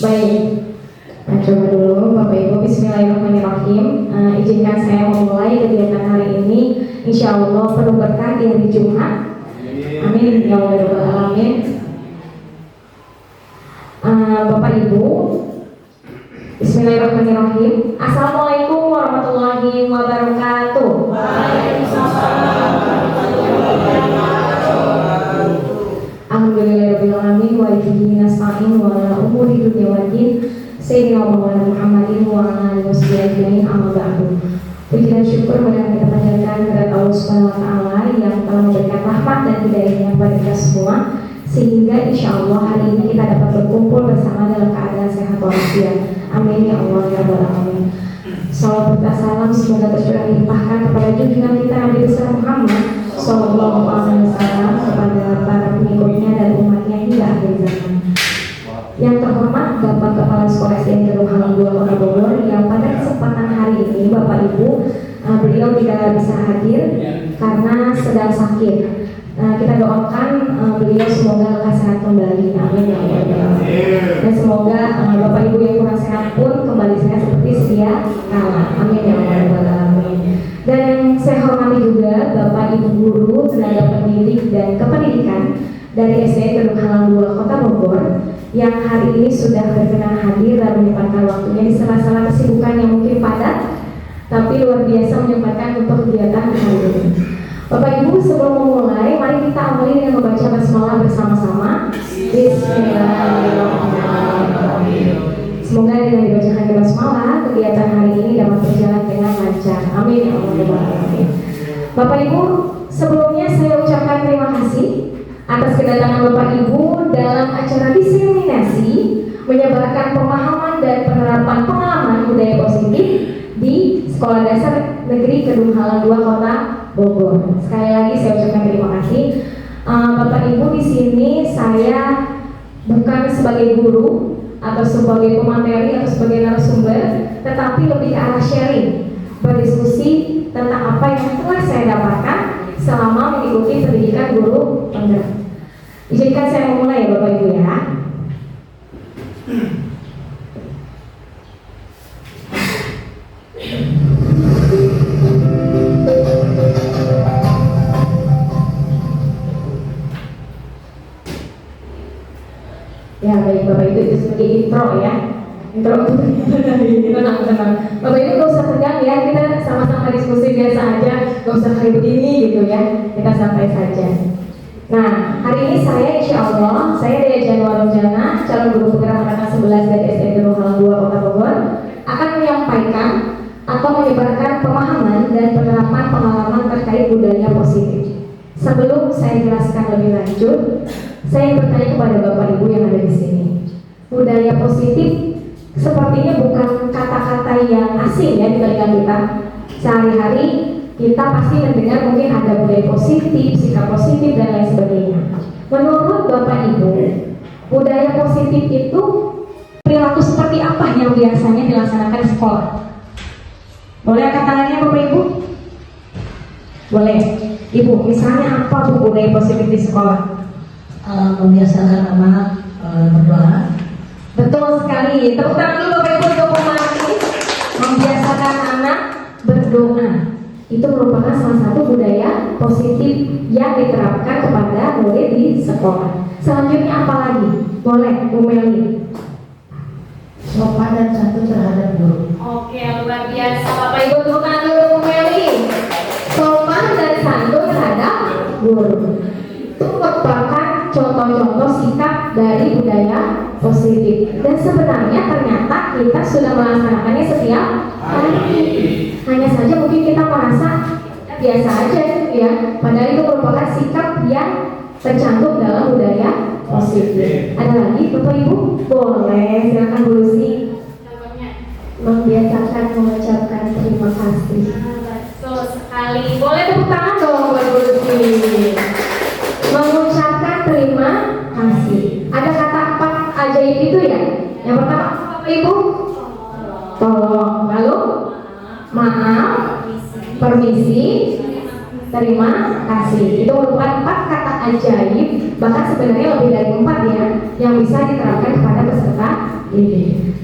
Baik, nah, coba dulu Bapak Ibu. Bismillahirrahmanirrahim. Izinkan saya memulai kegiatan hari ini. Insya Allah penuh berkah di hari Jumat. Amin ya Rabbal Alamin. Bapak Ibu, Bismillahirrahmanirrahim. Assalamualaikum warahmatullahi wabarakatuh. Waalaikumsalam warahmatullahi wabarakatuh. Alhamdulillahirabbil alamin wa bihi nasta'in wa ala umuri dunya waddin. Sayyidina Muhammadin wa ala alihi wasallam. Amma ba'du. Puji dan syukur marilah kita panjatkan kepada Allah Subhanahu wa taala yang telah memberikan rahmat dan hidayahnya kepada kita semua, sehingga insya Allah hari ini kita dapat berkumpul bersama dalam keadaan sehat walafiat. Amin ya Allah ya Rabbal alamin. Salawat dan salam semoga tercurah dilimpahkan kepada junjungan kita Nabi besar Muhammad Sallallahu Alaihi Wasallam, kepada para pengikutnya dan umatnya hingga akhir zaman. Yang terhormat Bapak Kepala Sekolah SDN Gedung Halang 2 Kota Bogor, yang pada kesempatan hari ini Bapak Ibu beliau tidak bisa hadir karena sedang sakit. Kita doakan beliau semoga lekas sehat kembali. Amin ya Allah. Dan semoga Bapak Ibu yang kurang sehat pun kembali sehat seperti sedia kala. Amin ya Allah. Dan yang saya hormati juga Bapak Ibu guru, tenaga pendidik dan kependidikan dari SDN Gedung Halang 2 Kota Bogor yang hari ini sudah berkenan hadir dan menyempatkan waktunya di sela-sela kesibukan yang mungkin padat, tapi luar biasa menyempatkan untuk kegiatan hari ini. Bapak Ibu, sebelum memulai, mari kita awali dengan membaca basmalah bersama-sama. Bismillahirrahmanirrahim. Semoga dengan dibacakan basmalah, kegiatan hari ini dapat berjalan dengan lancar. Amin ya Allah. Bapak Ibu, sebelumnya saya ucapkan terima kasih atas kedatangan Bapak Ibu dalam acara diseminasi menyebarkan pemahaman dan penerapan pengalaman budaya positif di Sekolah Dasar Negeri Gedung Halang 2 Kota Bogor. Sekali lagi saya ucapkan terima kasih. Bapak Ibu, di sini saya bukan sebagai guru atau sebagai pemateri atau sebagai narasumber, tetapi lebih ke arah sharing, berdiskusi tentang apa yang telah saya dapatkan selama mengikuti pendidikan guru penggerak. Izinkan saya memulai ya Bapak Ibu ya. Ya baik Bapak Ibu, itu sebagai intro ya. Intro tenang. Bapak Ibu gak usah tegang ya, kita sama-sama diskusi biasa aja, gak usah kayak begini gitu ya, kita santai saja. Nah, hari ini saya insya Allah, saya Dea Januar Jana, calon guru penggerak angkatan 11 dari SDN Gedung Halang 2 Kota Bogor, akan menyampaikan atau menyebarkan pemahaman dan penerapan pengalaman terkait budaya positif. Sebelum saya jelaskan lebih lanjut, saya bertanya kepada Bapak Ibu yang ada di sini. Budaya positif sepertinya bukan kata-kata yang asing ya di telinga kita. Sehari-hari kita pasti mendengar mungkin ada budaya positif, sikap positif dan lain sebagainya. Menurut Bapak Ibu, budaya positif itu perilaku seperti apa yang biasanya dilaksanakan di sekolah? Boleh angkat tangannya Bapak Ibu? Boleh. Ibu, misalnya apa Bu budaya positif di sekolah? Membiasakan anak berdoa. Betul sekali. Tepuk tangan dulu Bapak Ibu untuk membiasakan anak berdoa. Itu merupakan salah satu budaya positif yang diterapkan kepada murid di sekolah. Selanjutnya apa lagi? Boleh, Bu Meli. Sopan dan santun terhadap guru. Oke, luar biasa. Bapak Ibu tepuk tangan dulu Bu Meli. Sopan dan santun terhadap guru. Itu merupakan contoh-contoh sikap dari budaya positif. Dan sebenarnya ternyata kita sudah melaksanakannya setiap hari. Hanya saja mungkin kita merasa biasa aja gitu ya. Padahal itu merupakan sikap yang tercantum dalam budaya positif. Ada lagi Bapak Ibu? Boleh, silakan Bu Lucy. Membiasakan mengucapkan terima kasih. Betul sekali. Boleh tepuk tangan dong buat Bu Lucy. Mengucapkan terima kasih. Ada kata apa ajaib itu ya? Yang pertama Bapak Ibu? Tolong. Lalu? Maaf, permisi, terima kasih. Itu merupakan 4 kata ajaib, bahkan sebenarnya lebih dari 4 ya, yang bisa diterapkan kepada peserta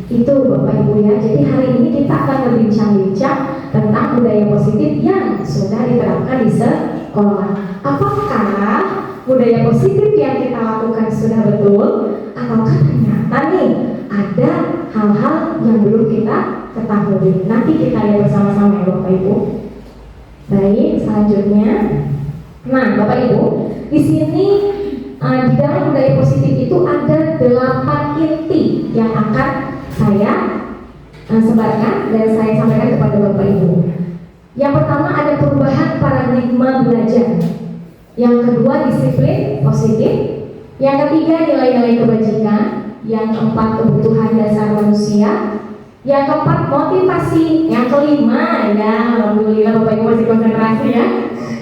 Itu Bapak Ibu ya. Jadi hari ini kita akan berbincang-bincang tentang budaya positif yang sudah diterapkan di sekolah. Apakah budaya positif yang kita lakukan sudah betul, ataukah ternyata nih ada hal-hal yang belum kita ketahui? Nanti kita lihat bersama-sama ya Bapak Ibu. Baik, selanjutnya. Nah, Bapak Ibu, di sini di dalam budaya positif itu ada 8 inti yang akan saya sebarkan dan saya sampaikan kepada Bapak Ibu. Yang pertama ada perubahan paradigma belajar. Yang kedua disiplin positif. Yang ketiga nilai-nilai kebajikan. Yang keempat kebutuhan dasar manusia. Yang keempat motivasi. Yang kelima ya, alhamdulillah Bapak Ibu masih konsentrasi ya.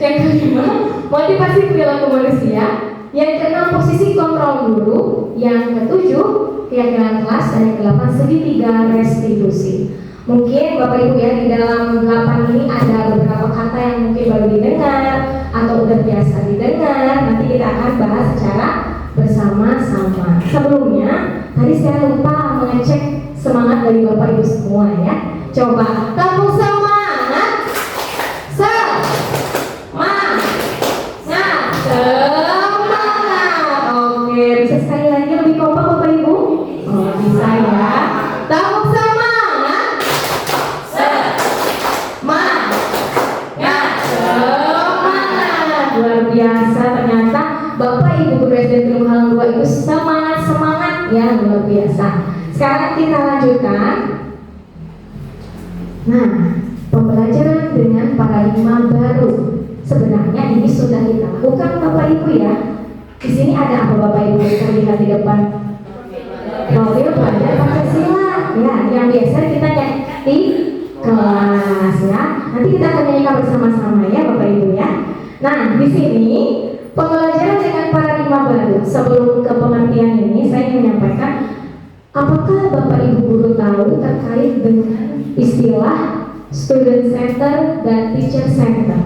Yang kelima motivasi perilaku manusia. Yang keenam posisi kontrol guru. Yang ketujuh keyakinan kelas. Dan yang kedelapan segitiga restitusi. Mungkin Bapak Ibu ya, di dalam 8 ini ada beberapa kata yang mungkin baru didengar atau udah biasa didengar. Nanti kita akan bahas secara bersama-sama. Sebelumnya tadi saya lupa mengecek semangat dari Bapak Ibu semua ya. Coba kamu semangat. Semangat. Oke, bisa sekali lagi lebih kompak Bapak Ibu? Oh, bisa ya. Kamu semangat. Semangat. Luar biasa, ternyata Bapak Ibu guru SD Negeri Halang 2 itu semangat ya, luar biasa. Sekarang kita lanjutkan. Nah, pembelajaran dengan paradigma baru. Sebenarnya ini sudah kita lakukan Bapak Ibu ya. Di sini ada apa Bapak Ibu bisa lihat di depan? Profil pelajar Pancasila ya, yang biasa kita nyanyi di kelas ya. Nanti kita akan nyanyikan bersama-sama ya Bapak Ibu ya. Nah, di sini pembelajaran dengan paradigma baru. Sebelum ke pengertian ini, saya ingin menyampaikan, apakah Bapak Ibu guru tahu terkait dengan istilah student center dan teacher center?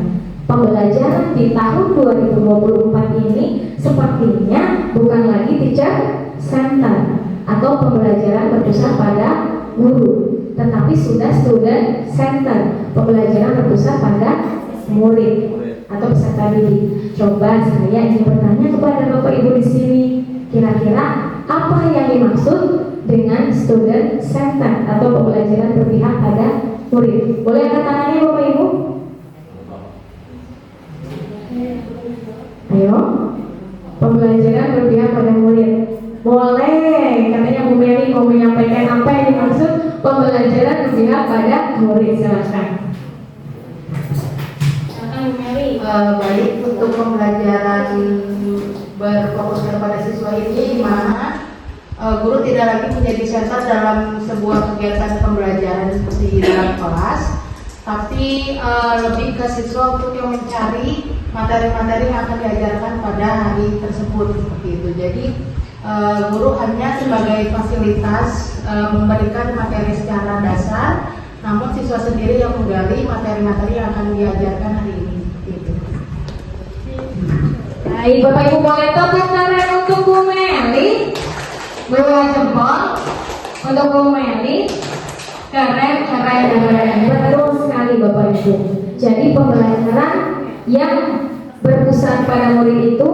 Pembelajaran di tahun 2024 ini sepertinya bukan lagi teacher center atau pembelajaran berpusat pada guru, tetapi sudah student center, pembelajaran berpusat pada murid atau peserta didik. Coba saya ingin bertanya kepada Bapak Ibu di sini, kira-kira apa yang dimaksud dengan student center atau pembelajaran berpihak pada murid? Boleh angkat tangannya Bapak Ibu? Ayo, pembelajaran berpihak pada murid. Boleh, katanya Bu Meli mau menyampaikan apa yang dimaksud pembelajaran berpihak pada murid. Silakan. Baik, untuk pembelajaran berfokus kepada siswa ini, di mana guru tidak lagi menjadi senter dalam sebuah kegiatan pembelajaran seperti dalam kelas, tapi lebih ke siswa untuk yang mencari materi-materi yang akan diajarkan pada hari tersebut seperti itu. Jadi guru hanya sebagai fasilitas memberikan materi secara dasar, namun siswa sendiri yang menggali materi-materi yang akan diajarkan hari ini. Baik, Bapak Ibu boleh tepuk tangan untuk Bu Meli. Bawah jempol untuk Bu Meli. Keren. Betul sekali Bapak Ibu. Jadi pembelajaran yang berpusat pada murid itu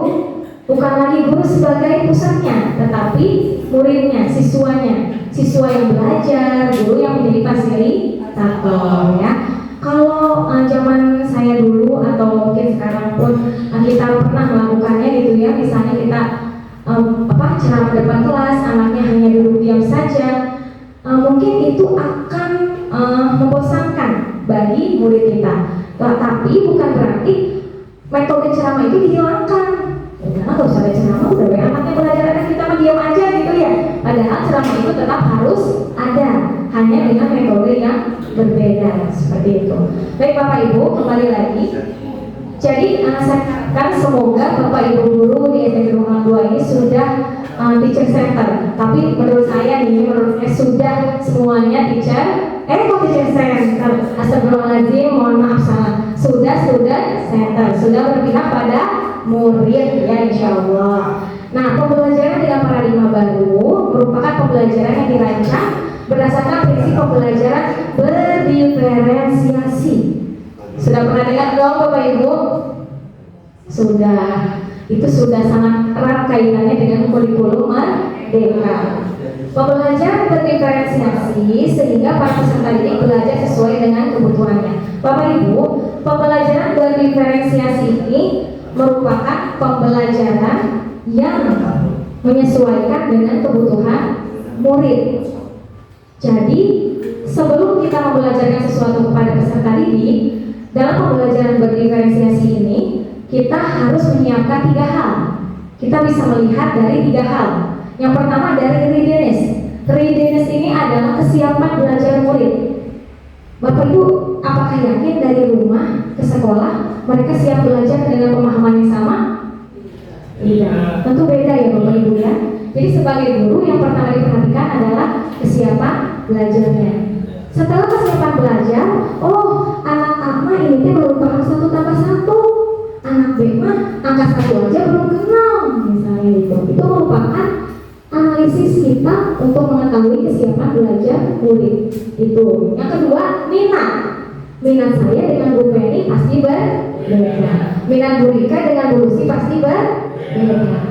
bukan lagi guru sebagai pusatnya, tetapi muridnya, siswanya, siswa yang belajar, guru yang menjadi fasilitator ya. Kalau zaman saya dulu atau mungkin sekarang pun kita pernah melakukannya gitu ya, misalnya kita ceramah depan kelas, anaknya hanya duduk diam saja, mungkin itu akan membosankan bagi murid kita. Tapi bukan berarti metode ceramah itu dihilangkan. Udah nggak usah ada ceramah, udah anaknya belajar, kita mah diam aja gitu ya. Padahal ceramah itu tetap harus ada, hanya dengan metode yang berbeda seperti itu. Baik Bapak Ibu, kembali lagi. Jadi saya harapkan semoga Bapak Ibu guru di SD Negeri Halang 2 ini sudah teacher center. Tapi menurut saya sudah semuanya teacher center. Astagfirullahaladzim, mohon maaf salah. Sudah center, sudah berpihak pada murid ya insya Allah. Nah, pembelajaran dengan paradigma baru merupakan pembelajaran yang dirancang berdasarkan prinsip pembelajaran berdiferensiasi. Sudah pernah dengar dong Bapak Ibu? Sudah. Itu sudah sangat erat kaitannya dengan kurikulum merdeka. Pembelajaran berdiferensiasi sehingga para peserta didik belajar sesuai dengan kebutuhannya. Bapak Ibu, pembelajaran berdiferensiasi ini merupakan pembelajaran yang menyesuaikan dengan kebutuhan murid. Jadi, sebelum kita membelajarkan sesuatu kepada peserta didik, dalam pembelajaran berdiferensiasi ini, kita harus menyiapkan 3 hal. Kita bisa melihat dari 3 hal. Yang pertama dari readiness. Readiness ini adalah kesiapan belajar murid. Bapak Ibu, apakah yakin dari rumah ke sekolah mereka siap belajar dengan pemahaman yang sama? Iya, tentu beda ya Bapak Ibu ya. Jadi sebagai guru yang pertama diperhatikan adalah kesiapan belajarnya. Setelah kesiapan belajar, oh anak A mah ini teh baru paham 1 tambah 1, anak B mah angka 1 aja belum kenal, misalnya itu. Itu merupakan analisis kita untuk mengetahui kesiapan belajar murid. Itu. Yang kedua, minat. Minat saya dengan Bu Penny pasti berbeda. Minat Bu Rika dengan Bu Lucy pasti berbeda.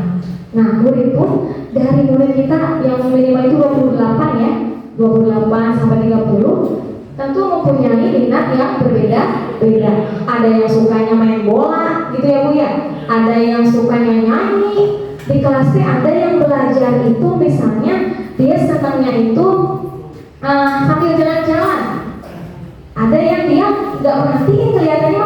Nah, murid itu dari murid kita yang minimal itu 28 ya, 28 sampai 30 tentu mempunyai minat yang berbeda-beda. Ada yang sukanya main bola gitu ya Bu ya. Ada yang sukanya nyanyi. Di kelas T ada yang belajar itu misalnya dia senangnya itu sambil jalan-jalan. Ada yang dia nggak perhatiin, kelihatannya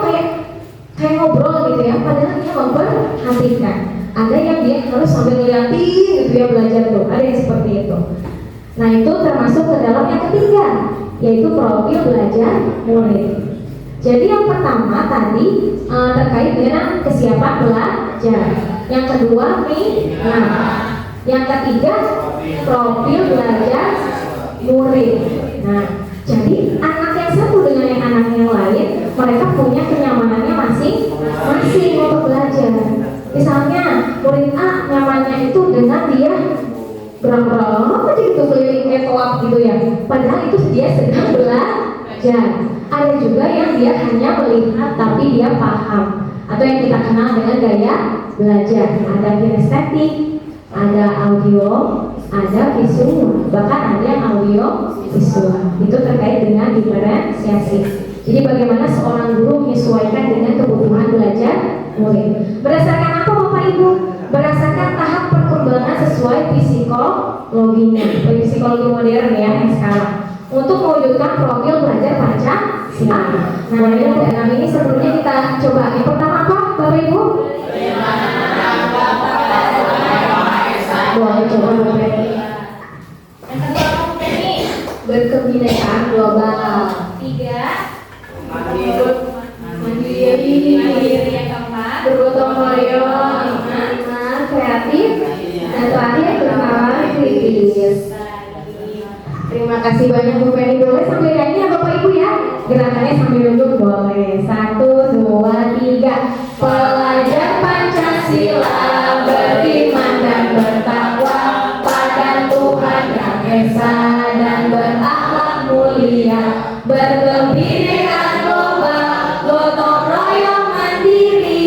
kayak ngobrol gitu ya, padahal dia memperhatikan. Ada yang dia harus sambil ngeliatin gitu ya belajar tuh. Ada yang seperti itu. Nah itu termasuk ke dalam yang ketiga, yaitu profil belajar murid. Jadi yang pertama tadi terkait dengan kesiapan belajar. Yang kedua minat. Yang ketiga profil belajar murid. Nah, jadi anak yang satu dengan yang anak yang lain, mereka punya kenyamanannya masing-masing untuk belajar. Misalnya murid A nyamannya itu dengan dia berang-berang aja gitu keliling kayak toap gitu ya. Padahal itu dia sedang belajar. Ada juga yang dia hanya melihat tapi dia paham, atau yang kita kenal dengan gaya belajar. Ada kinestetik, ada audio, ada visual, bahkan ada yang audio visual. Itu terkait dengan diferensiasi. Jadi bagaimana seorang guru menyesuaikan dengan kebutuhan belajar murid. Berdasarkan apa Bapak Ibu? Berdasarkan tahap perkembangan sesuai psikologinya, psikologi modern ya yang sekarang, untuk mewujudkan profil belajar Pancasila. Nah, ini sebelumnya kita coba. Yang pertama apa Bapak Ibu? Boleh coba Bapak Ibu. Yang kedua ini berkebinekaan global. 3 mandiri. Yang keempat bergotong royong. 5 kreatif. Dan terakhir bernalar kritis. Terima kasih banyak Bu Penny. Boleh sambil nyanyi ya Bapak Ibu ya. Gerakannya sambil duduk boleh. 1, 2, 3. Pelajar Pancasila beriman dan bertakwa pada Tuhan Yang Esa dan berakhlak mulia, berkebinekaan global, gotong royong mandiri,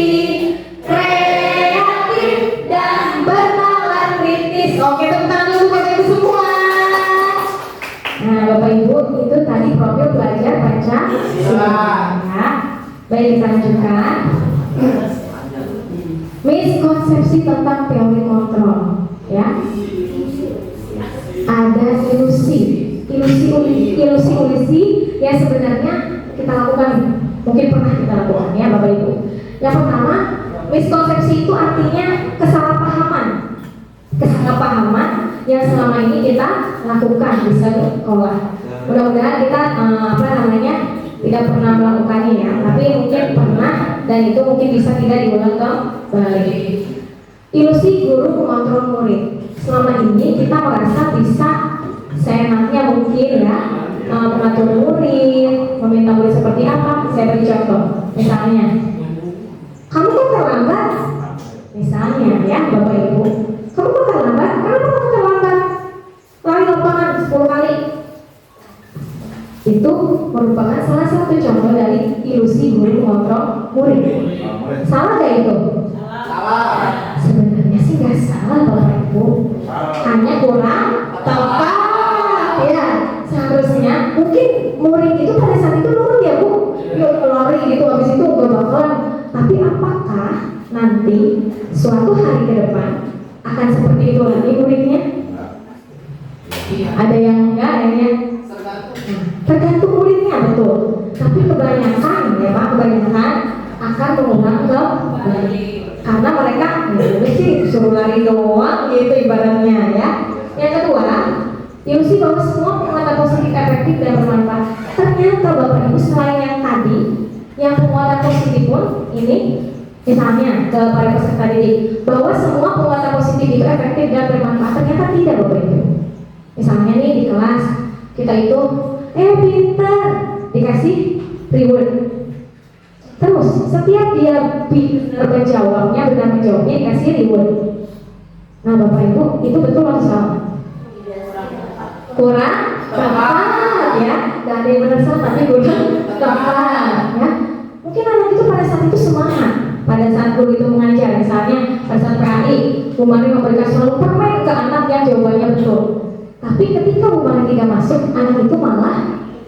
kreatif dan bernalar kritis. Oke, tepuk tangan dulu buat Ibu semua. Nah, Bapak Ibu, itu tadi profil belajar Pancasila. Ya. Baik, kita lanjutkan. Miskonsepsi tentang teori kontrol, ya. Ada ilusi yang sebenarnya kita lakukan, mungkin pernah kita lakukan ya Bapak Ibu. Yang pertama, miskonsepsi itu artinya kesalahpahaman yang selama ini kita lakukan di sekolah. Mudah-mudahan kita tidak pernah melakukannya ya, tapi mungkin pernah, dan itu mungkin bisa tidak diulang kembali. Ilusi guru mengontrol murid. Selama ini kita merasa bisa seenaknya mungkin ya mengatur murid, meminta murid seperti apa. Saya beri contoh, misalnya kamu kok terlambat, misalnya ya Bapak Ibu. Itu merupakan salah satu contoh dari ilusi guru mengontrol murid. Salah gak itu? Salah. Sebenarnya sih nggak salah Bapak Ibu, hanya kurang tepat ya. Seharusnya mungkin murid itu pada saat itu nurut ya Bu, yuk lari gitu, habis itu nggak bakalan. Tapi apakah nanti suatu hari ke depan akan seperti itu lagi muridnya? Ada yang enggak, ada yang tergantung muridnya, betul. Tapi kebanyakan ya Pak, kebanyakan akan mengulang kembali karena mereka ya sih suruh lari doang gitu ibaratnya ya. Yang kedua, ilusi bahwa semua penguatan positif efektif dan bermanfaat. Ternyata Bapak Ibu selain yang tadi, yang penguatan positif pun ini misalnya kepada peserta didik bahwa semua penguatan positif itu efektif dan bermanfaat. Ternyata tidak Bapak Ibu. Misalnya nih di kelas kita itu pintar, dikasih reward. Terus setiap dia benar menjawabnya dikasih reward. Nah Bapak Ibu, itu betul atau salah? Kurang tepat ya. Gak ada yang benar salah, tapi kurang tepat ya. Mungkin anak itu pada saat itu semangat, pada saat guru itu mengajar, misalnya pada saat PAI, Bu Mari memberikan selalu permen ke anak yang jawabannya betul. Tapi ketika Bu Mari tidak masuk, anak itu malah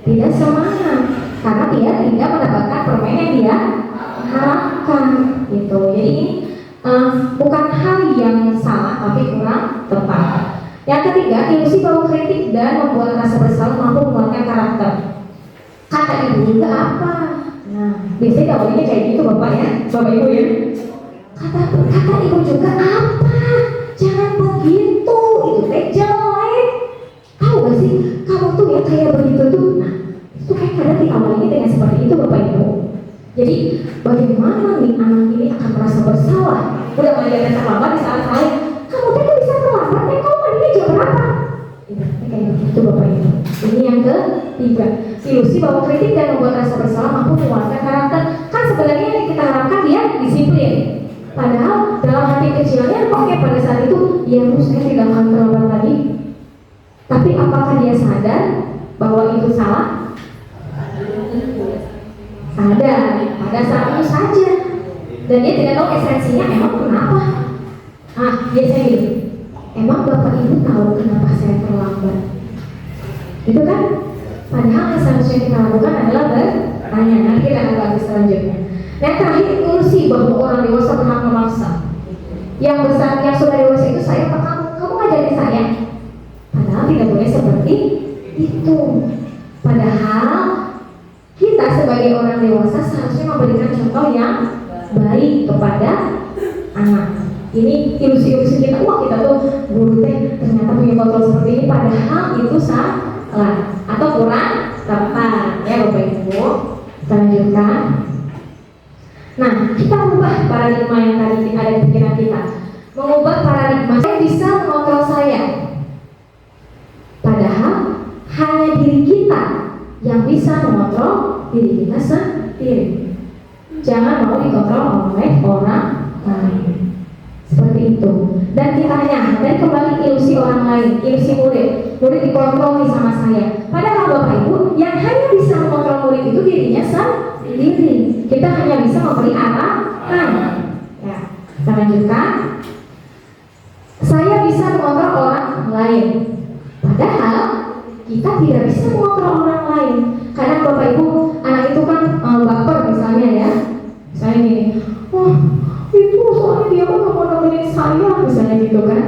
tidak semangat karena dia tidak mendapatkan permen yang dia harapkan gitu. Jadi ini bukan hal yang salah tapi kurang tepat. Yang ketiga, ilusi bahwa kritik dan membuat rasa bersalah mampu menguatkan karakter. Kata ibu juga apa? Nah, biasanya awalnya kayak gitu Bapak ya, Bapak Ibu ya. Kata ibu juga apa? Jangan begitu, itu jelek. Tahu gak sih, kamu tuh ya kayak begitu tuh. Nah, itu kayak kadang diawali dengan seperti itu Bapak Ibu. Jadi bagaimana nih anak ini akan merasa bersalah? Udah mulai terlambat di saat lain. Kamu tuh bisa terlambat, kamu mandinya jam berapa? Ibaratnya kayak begitu Bapak Ibu. Ini yang ketiga, ilusi bahwa kritik dan membuat rasa bersalah mampu menguatkan karakter. Kan sebenarnya yang kita harapkan dia disiplin. Padahal dalam hati kecilnya, oke pada saat itu, ya Bu saya tidak akan terlambat lagi. Tapi apakah dia sadar bahwa itu salah? Sadar, pada saat itu saja. Dan dia tidak tahu esensinya emang kenapa. Biasanya gini, emang Bapak Ibu tahu kenapa saya terlambat? Itu kan? Padahal yang seharusnya kita lakukan adalah bertanya. Nanti kita akan bahas selanjutnya. Yang terakhir, ilusi bahwa orang dewasa berhak memaksa. Yang besar, yang sudah dewasa itu saya apa kamu? Kamu ngajarin saya. Padahal tidak boleh seperti itu. Padahal kita sebagai orang dewasa seharusnya memberikan contoh yang baik kepada anak. Ini ilusi-ilusi kita, kita tuh guru teh ternyata punya kontrol seperti ini, padahal itu salah atau kurang tepat ya Bapak Ibu. Kita lanjutkan. Nah, kita ubah paradigma yang tadi ada di pikiran kita. Mengubah paradigma, saya bisa mengontrol saya. Padahal hanya diri kita yang bisa mengontrol diri kita sendiri. Jangan mau dikontrol oleh orang lain. Seperti itu. Dan ditanya, dan kembali ilusi orang lain, ilusi murid dikontrol nih sama saya. Padahal Bapak Ibu, yang hanya bisa mengontrol murid itu dirinya sendiri. Kita hanya bisa memberi arahan. Ya, kita lanjutkan. Saya bisa mengontrol orang lain. Padahal kita tidak bisa mengontrol orang lain. Kadang Bapak Ibu, anak itu kan baper misalnya ya. Misalnya gini, itu soalnya dia kan mau nemenin saya misalnya gitu kan.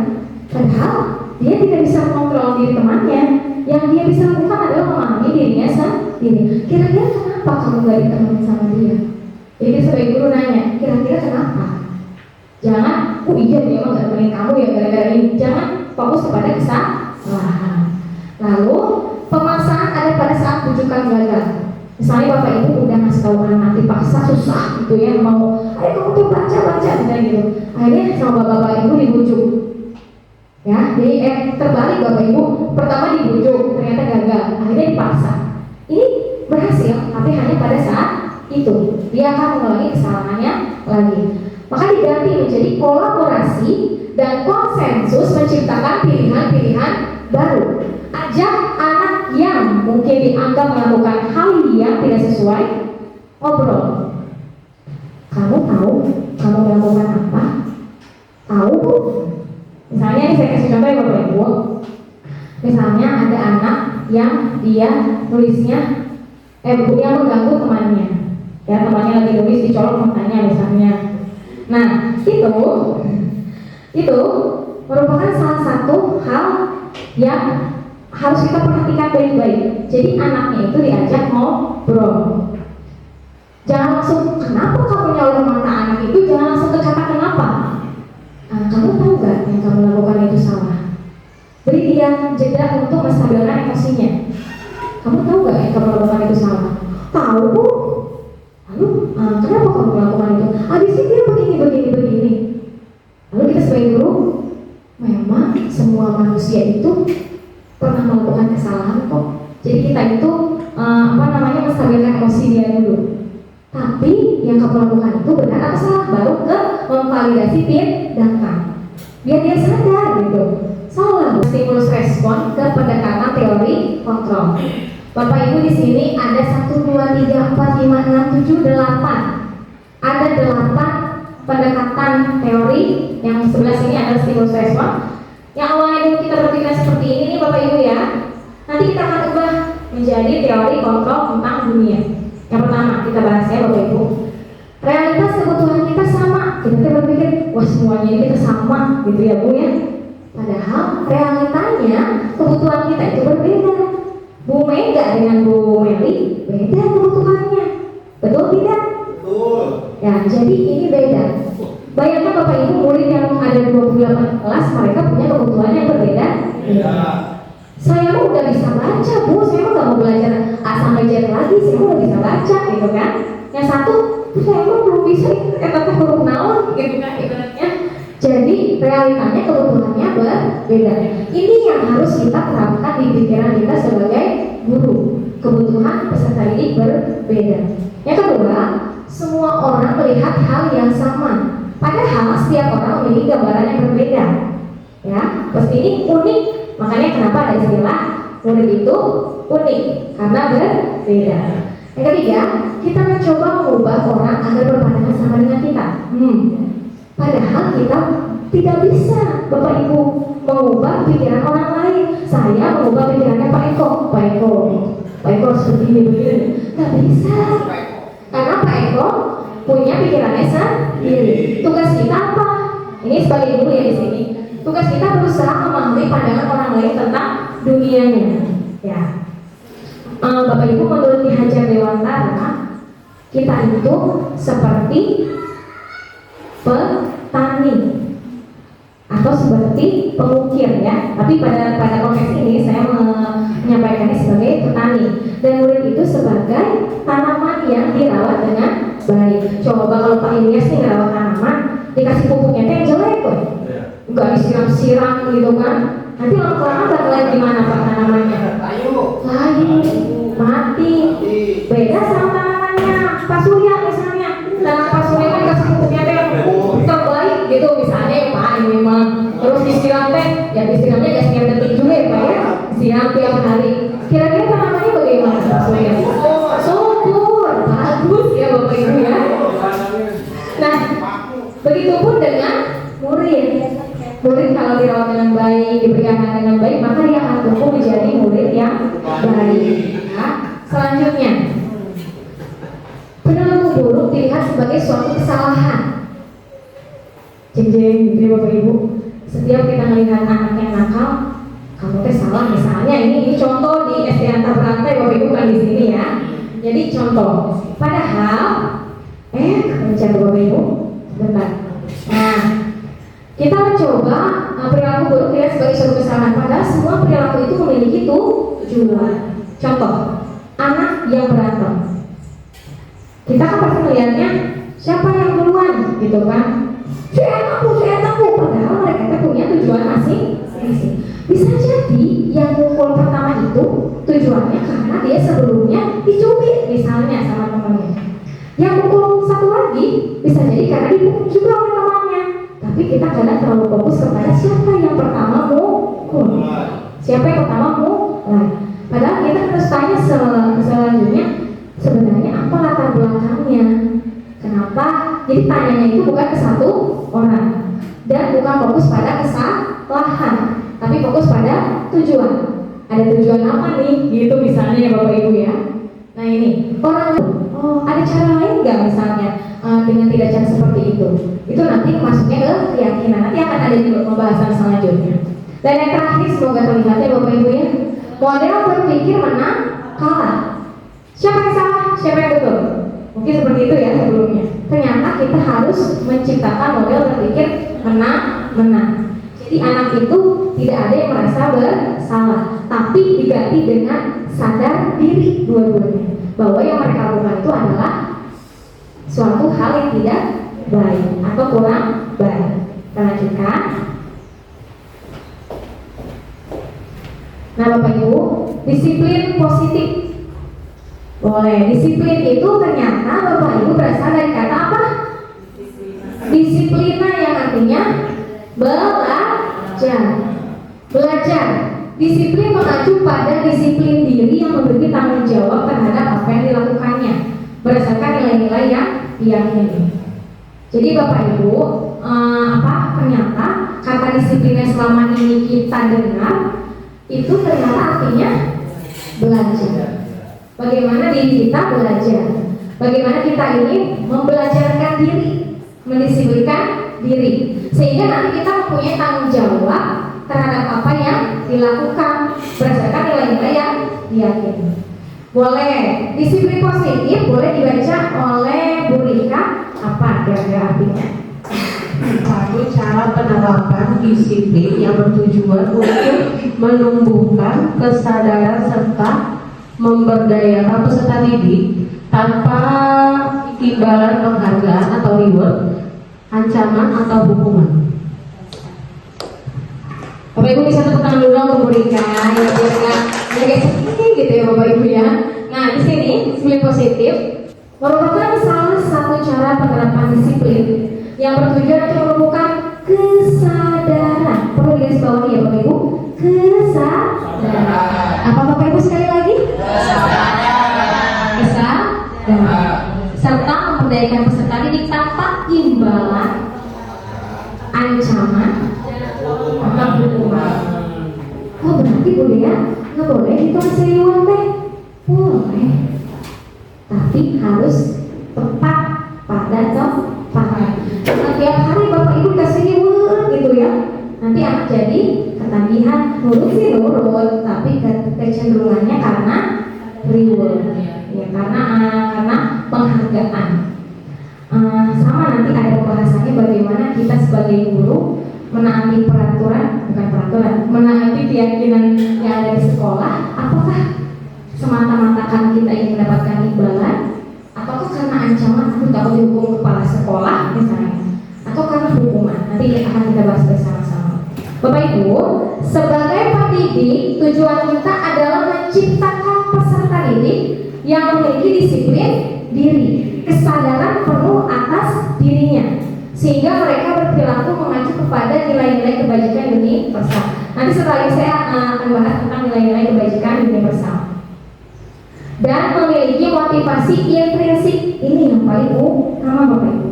Padahal dia tidak bisa mengontrol diri temannya. Yang dia bisa lakukan adalah memahami dirinya sendiri. Kira-kira kenapa kamu gak ditemenin sama dia? Jadi sebagai guru nanya, kira-kira kenapa? Jangan, iya dia emang gak nemenin kamu ya gara-gara ini. Jangan fokus kepada kesalahan. Lalu pemaksaan ada pada saat bujukan gagal. Misalnya Bapak Ibu udah ngasih tahu anak dipaksa susah gitu ya, mau ayo kamu tuh baca misalnya gitu. Akhirnya sama Bapak Ibu dibujuk. Ya, jadi terbalik Bapak Ibu, pertama dibujuk, ternyata gagal, akhirnya dipaksa. Ini berhasil, tapi hanya pada saat itu. Dia akan mengulangi kesalahannya lagi. Maka diganti menjadi kolaborasi dan konsensus menciptakan pilihan-pilihan baru. Ajak anak yang mungkin dianggap melakukan hal yang tidak sesuai, ngobrol. Kamu tahu kamu melakukan apa? Tahu Bu? Misalnya ini saya kasih contoh ya Bapak Ibu. Misalnya ada anak yang dia nulisnya yang mengganggu temannya. Ya, temannya lagi nulis dicolok matanya misalnya. Nah, itu merupakan salah satu hal yang harus kita perhatikan baik-baik. Jadi anaknya itu diajak ngobrol. Jangan langsung, kenapa kamu nyolok mata anak itu? Jangan langsung ke kata kenapa. Kamu tahu gak yang kamu lakukan itu salah? Beri dia jeda untuk menstabilkan emosinya. Kamu tahu gak yang kamu lakukan itu salah? Tahu Bu. Lalu kenapa kamu melakukan itu? Habisnya dia begini. Lalu kita sebagai guru, memang semua manusia itu pernah melakukan kesalahan kok. Jadi kita itu menstabilkan emosi dia dulu. Tapi yang kamu lakukan itu benar atau salah, baru ke memvalidasi tindakan. Biar dia sadar gitu. Salah. Stimulus respon ke pendekatan teori kontrol. Bapak Ibu di sini ada 1, 2, 3, 4, 5, 6, 7, 8. Ada 8 pendekatan teori. Yang sebelah sini adalah stimulus respon. Yang awalnya dulu kita berpikir seperti ini nih Bapak Ibu ya. Nanti kita akan ubah menjadi teori kontrol tentang dunia. Yang pertama kita bahas ya Bapak Ibu. Realitas kebutuhan kita sama. Kita berpikir wah semuanya ini kita sama gitu ya Bu ya. Padahal realitanya kebutuhan kita itu berbeda. Bu Mega dengan Bu Meli beda kebutuhannya. Betul tidak? Betul. Ya, jadi ini beda. Bayangkan Bapak Ibu murid yang ada 28 kelas, mereka punya kebutuhan yang berbeda. Beda. Saya mau udah bisa baca Bu, saya mau gak mau belajar A sampai Z lagi, saya mau udah bisa baca gitu kan. Yang satu, saya mau belum bisa tapi huruf naon gitu kan ibaratnya. Jadi realitanya kebutuhannya berbeda. Ini yang harus kita terapkan di pikiran kita sebagai guru. Kebutuhan peserta didik berbeda. Yang kedua, semua orang melihat hal yang sama. Padahal setiap orang memiliki gambaran yang berbeda. Ya, pasti ini unik. Makanya kenapa ada istilah murid itu unik karena berbeda. Yang ketiga, kita mencoba mengubah orang agar berpandangan sama dengan kita. Padahal kita tidak bisa, Bapak Ibu, mengubah pikiran orang lain. Saya mengubah pikirannya Pak Eko seperti ini begini. Gak bisa, karena Pak Eko punya pikirannya sendiri. Tugas kita apa? Ini sebagai guru ya di sini. Tugas kita berusaha memahami pandangan orang lain tentang dunianya. Ya, Bapak Ibu, menurut Ki Hajar Dewantara, kita itu seperti petani atau seperti pengukir ya. Tapi pada konteks ini saya menyampaikannya sebagai petani dan murid itu sebagai tanaman yang dirawat dengan baik. Coba kalau Pak Ilyas nih ngerawat tanaman, dikasih pupuknya yang jelek kok, nggak disiram-siram gitu kan, nanti lama-lama bakalan gimana Pak tanamannya? Layu, mati. Beda sama tanamannya Pak Surya misalnya. Tanaman Pak Surya kan dikasih pupuknya terbaik gitu misalnya ya Pak, ini memang terus disiram ya disiramnya gak sekian detik juga ya Pak ya, disiram tiap hari. Kira-kira tanamannya bagaimana Pak Surya? Subur, bagus ya Bapak Ibu ya. Nah, begitupun dengan murid. Murid kalau dirawat dengan baik, diberikan dengan baik, maka dia akan tumbuh menjadi murid yang baik. Nah, selanjutnya, perilaku buruk dilihat sebagai suatu kesalahan. Jeng-jeng gitu ya Bapak Ibu. Setiap kita melihat anak yang nakal, kamu teh salah misalnya. Ini contoh di SD Antar Berantai Bapak Ibu kan di sini ya. Jadi contoh. Padahal, kemudian Bapak Ibu, bentar. Nah, kita mencoba perilaku buruk dilihat sebagai suatu kesalahan. Padahal semua perilaku itu memiliki tujuan. Contoh, anak yang berantem. Kita kan pasti melihatnya siapa yang duluan, gitu kan? Saya tahu. Padahal mereka punya tujuan masing-masing. Bisa jadi yang mukul pertama itu tujuannya karena dia sebelumnya dicubit misalnya sama temannya. Yang mukul satu lagi bisa jadi karena dipukul juga oleh temannya. Tapi kita kadang terlalu fokus kepada siapa yang pertama mukul, siapa yang pertama mulai. Padahal kita terus tanya selanjutnya, sebenarnya apa latar belakangnya? Kenapa? Jadi tanyanya itu bukan ke satu orang dan bukan fokus pada kesalahan, tapi fokus pada tujuan. Ada tujuan apa nih? Gitu misalnya ya Bapak Ibu ya. Nah ini orang, oh ada cara lain nggak misalnya dengan tidak cara seperti itu? Itu nanti masuknya ke keyakinan. Nanti akan ada juga pembahasan selanjutnya. Dan yang terakhir semoga terlihat ya Bapak Ibu ya. Model berpikir menang kalah. Siapa yang salah? Siapa yang betul? Mungkin seperti itu ya sebelumnya. Ternyata kita harus menciptakan model berpikir menang. Jadi anak itu tidak ada yang merasa bersalah, tapi diganti dengan sadar diri dua-duanya bahwa yang mereka lakukan itu adalah suatu hal yang tidak baik atau kurang baik. Kita lanjutkan. Nah Bapak Ibu, disiplin positif. Boleh, disiplin itu ternyata Bapak Ibu berasal dari kata apa? Disiplina yang artinya belajar. Disiplin mengacu pada disiplin diri yang memiliki tanggung jawab terhadap apa yang dilakukannya berdasarkan nilai-nilai yang diyakini. Jadi Bapak Ibu, ternyata kata disiplin yang selama ini kita dengar itu ternyata artinya belajar. Bagaimana diri kita belajar? Bagaimana kita ini membelajarkan diri, mendisiplinkan diri, sehingga nanti kita mempunyai tanggung jawab terhadap apa yang dilakukan berdasarkan nilai-nilai yang diyakini. Boleh, disiplin positif boleh dibaca oleh Bu Rika. Apa kira-kira artinya? Satu, cara penerapan disiplin yang bertujuan untuk menumbuhkan kesadaran serta memberdayakan peserta didik tanpa imbalan penghargaan atau reward, ancaman atau hukuman. Bapak Ibu bisa tepuk tangan dulu untuk Bu Rika ya, biar nggak kayak segini gitu ya Bapak Ibu ya. Nah di sini disiplin positif merupakan salah satu cara penerapan disiplin yang bertujuan untuk menumbuhkan kesadaran. Perlu digarisbawahi ya Bapak Ibu, kesadaran. Apa Bapak Ibu sekali lagi? Kesadaran. Serta memberdayakan peserta didik tanpa imbalan, ancaman, atau hukuman. Oh berarti boleh ya? Nggak boleh dikasih reward teh? Boleh, tapi harus tepat pada tempat. Setiap hari Bapak Ibu kasih reward gitu ya, nanti akan jadi ketagihan. Nurut sih nurut, tapi kecenderungannya karena reward ya, karena penghargaan. Sama nanti ada pembahasannya bagaimana kita sebagai guru menaati menaati keyakinan yang ada di sekolah. Apakah semata-mata kan kita ingin mendapatkan imbalan, ataukah karena ancaman aku takut dihukum kepala sekolah misalnya, atau karena hukuman? Nanti akan kita bahas bersama-sama. Bapak Ibu, sebagai pendidik, tujuan kita adalah menciptakan peserta didik yang memiliki disiplin diri, kesadaran penuh atas dirinya, sehingga mereka berperilaku mengacu kepada nilai-nilai kebajikan universal. Nanti setelah ini saya akan bahas tentang nilai-nilai kebajikan universal. Dan memiliki motivasi intrinsik, ini yang paling utama Bapak Ibu.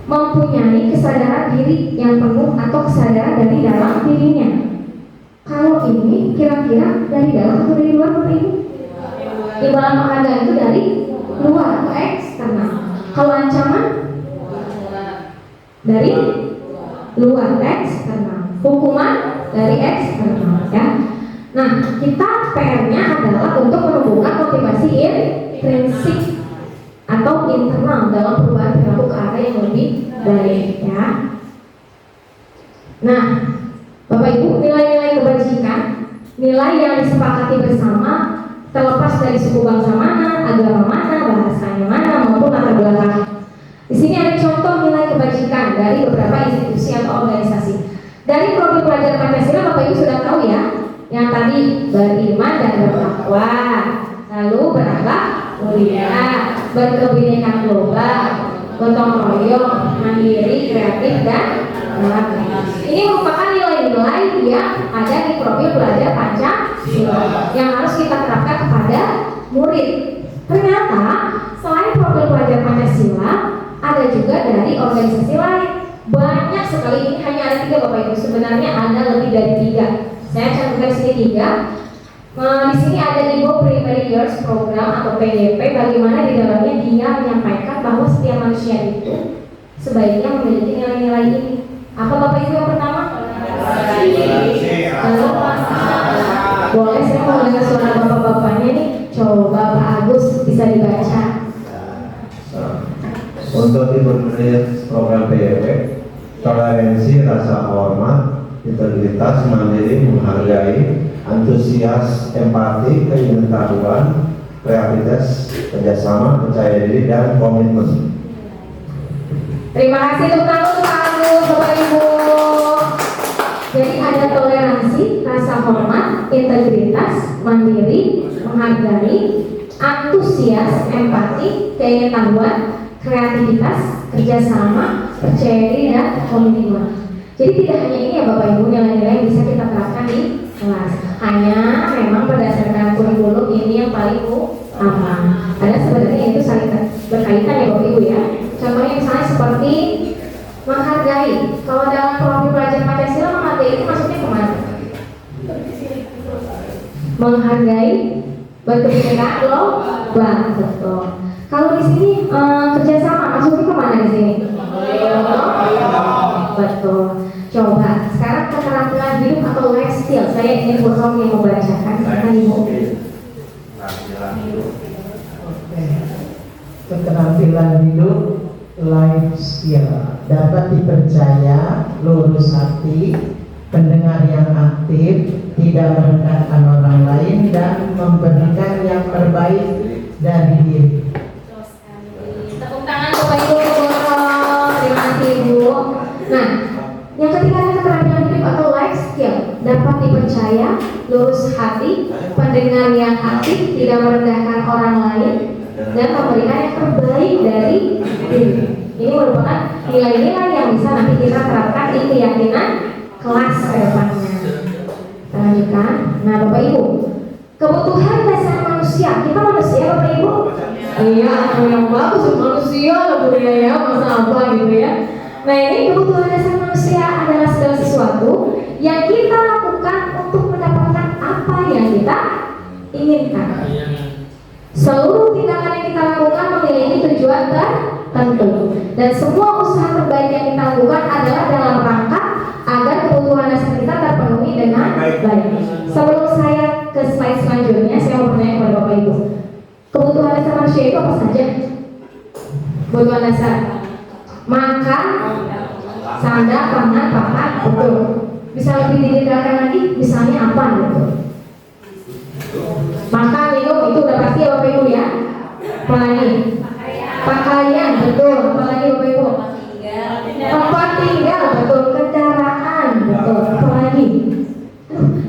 Mempunyai kesadaran diri yang penuh atau kesadaran dari dalam dirinya. Kalau ini kira-kira dari dalam atau dari luar Bapak Ibu? Imbalan penghargaan itu dari luar atau eksternal. Kalau ancaman dari luar, eksternal. Hukuman dari eksternal ya. Nah, kita PR-nya adalah untuk menumbuhkan motivasi intrinsik atau internal dalam perubahan perilaku ke arah yang lebih baik ya. Nah, Bapak Ibu, nilai-nilai kebajikan, nilai yang disepakati bersama terlepas dari suku bangsa mana, agama mana, bahasanya mana, maupun latar belakang. Di sini ada contoh nilai kebajikan dari beberapa institusi atau organisasi. Dari profil pelajar Pancasila Bapak Ibu sudah tahu ya, yang tadi beriman dan bertakwa, lalu berakhlak mulia, berkebinekaan global, gotong royong, mandiri, kreatif, dan berakhlak. Ini merupakan nilai-nilai yang ada di profil pelajar Pancasila yang harus kita terapkan murid. Ternyata selain profil pelajar Pancasila, ada juga dari organisasi lain. Banyak sekali, ini hanya ada 3 Bapak Ibu. Sebenarnya ada lebih dari 3. Saya cantumkan sini 3. Di sini ada Ibu Primary Years Program atau PYP, bagaimana di dalamnya dia menyampaikan bahwa setiap manusia itu sebaiknya memiliki nilai-nilai ini. Apa Bapak Ibu yang pertama? Boleh saya mau dengar suara bapak-bapaknya nih. Coba Pak Agus bisa dibaca. Untuk implementasi program PYP, toleransi, rasa hormat, integritas, mandiri, menghargai, antusias, empati, keingetahuan, kreativitas, kerjasama, percaya diri, dan komitmen. Terima kasih untuk Pak Agus, Bapak Ibu. Jadi ada toleransi, rasa hormat, integritas, mandiri, menghargai, antusias, empati, keingetahuan, kreativitas, kerjasama, percaya diri, dan komitmen. Jadi tidak hanya ini ya Bapak Ibu, nilai-nilai yang bisa kita terapkan di kelas. Hanya memang berdasarkan kurikulum ini yang paling utama. Ada sebenarnya itu saling berkaitan ya Bapak Ibu ya. Contohnya misalnya seperti menghargai. Kalau dalam profil pelajar Pancasila, menghargai itu maksudnya kemana? Menghargai berkebinekaan global, betul. Kalau di sini kerjasama, maksudnya kemana di sini? Betul. Coba sekarang keterampilan hidup atau life skill. Saya ingin Bu Romi yang membacakan. Silakan Ibu. Keterampilan hidup life skill dapat dipercaya, lurus hati, pendengar yang aktif, tidak merendahkan orang lain, dan memberikan yang terbaik dari diri. Tepuk tangan Bapak Ibu. Terima kasih Ibu. Nah, yang ketiga ada keterampilan hidup atau life skill, dapat dipercaya, lurus hati, pendengar yang aktif, tidak merendahkan orang lain, dan memberikan yang terbaik dari diri. Ini merupakan nilai-nilai yang bisa nanti kita terapkan di keyakinan kelas ke depannya. Kita lanjutkan. Nah Bapak Ibu, kebutuhan dasar manusia. Kita manusia Bapak Ibu? Iya, yang bagus manusia lah budaya, masa apa gitu ya. Nah ini kebutuhan dasar manusia adalah segala sesuatu yang kita lakukan untuk mendapatkan apa yang kita inginkan. Seluruh tindakan yang kita lakukan memiliki tujuan tertentu, dan semua usaha terbaik yang kita lakukan adalah dalam rangka agar kebutuhan dasar kita terpenuhi dengan baik. Sebelum saya ke slide selanjutnya, saya mau bertanya kepada Bapak Ibu, kebutuhan dasar manusia itu apa saja? Kebutuhan dasar: makan, sandang, pangan, papan, betul. Bisa lebih didetailkan lagi, misalnya apa gitu? Makan, minum, itu udah pasti ya Bapak Ibu ya. Apalagi? Pakaian, betul. Apalagi Bapak Ibu? Tempat tinggal, betul. Kendaraan, betul. Apalagi?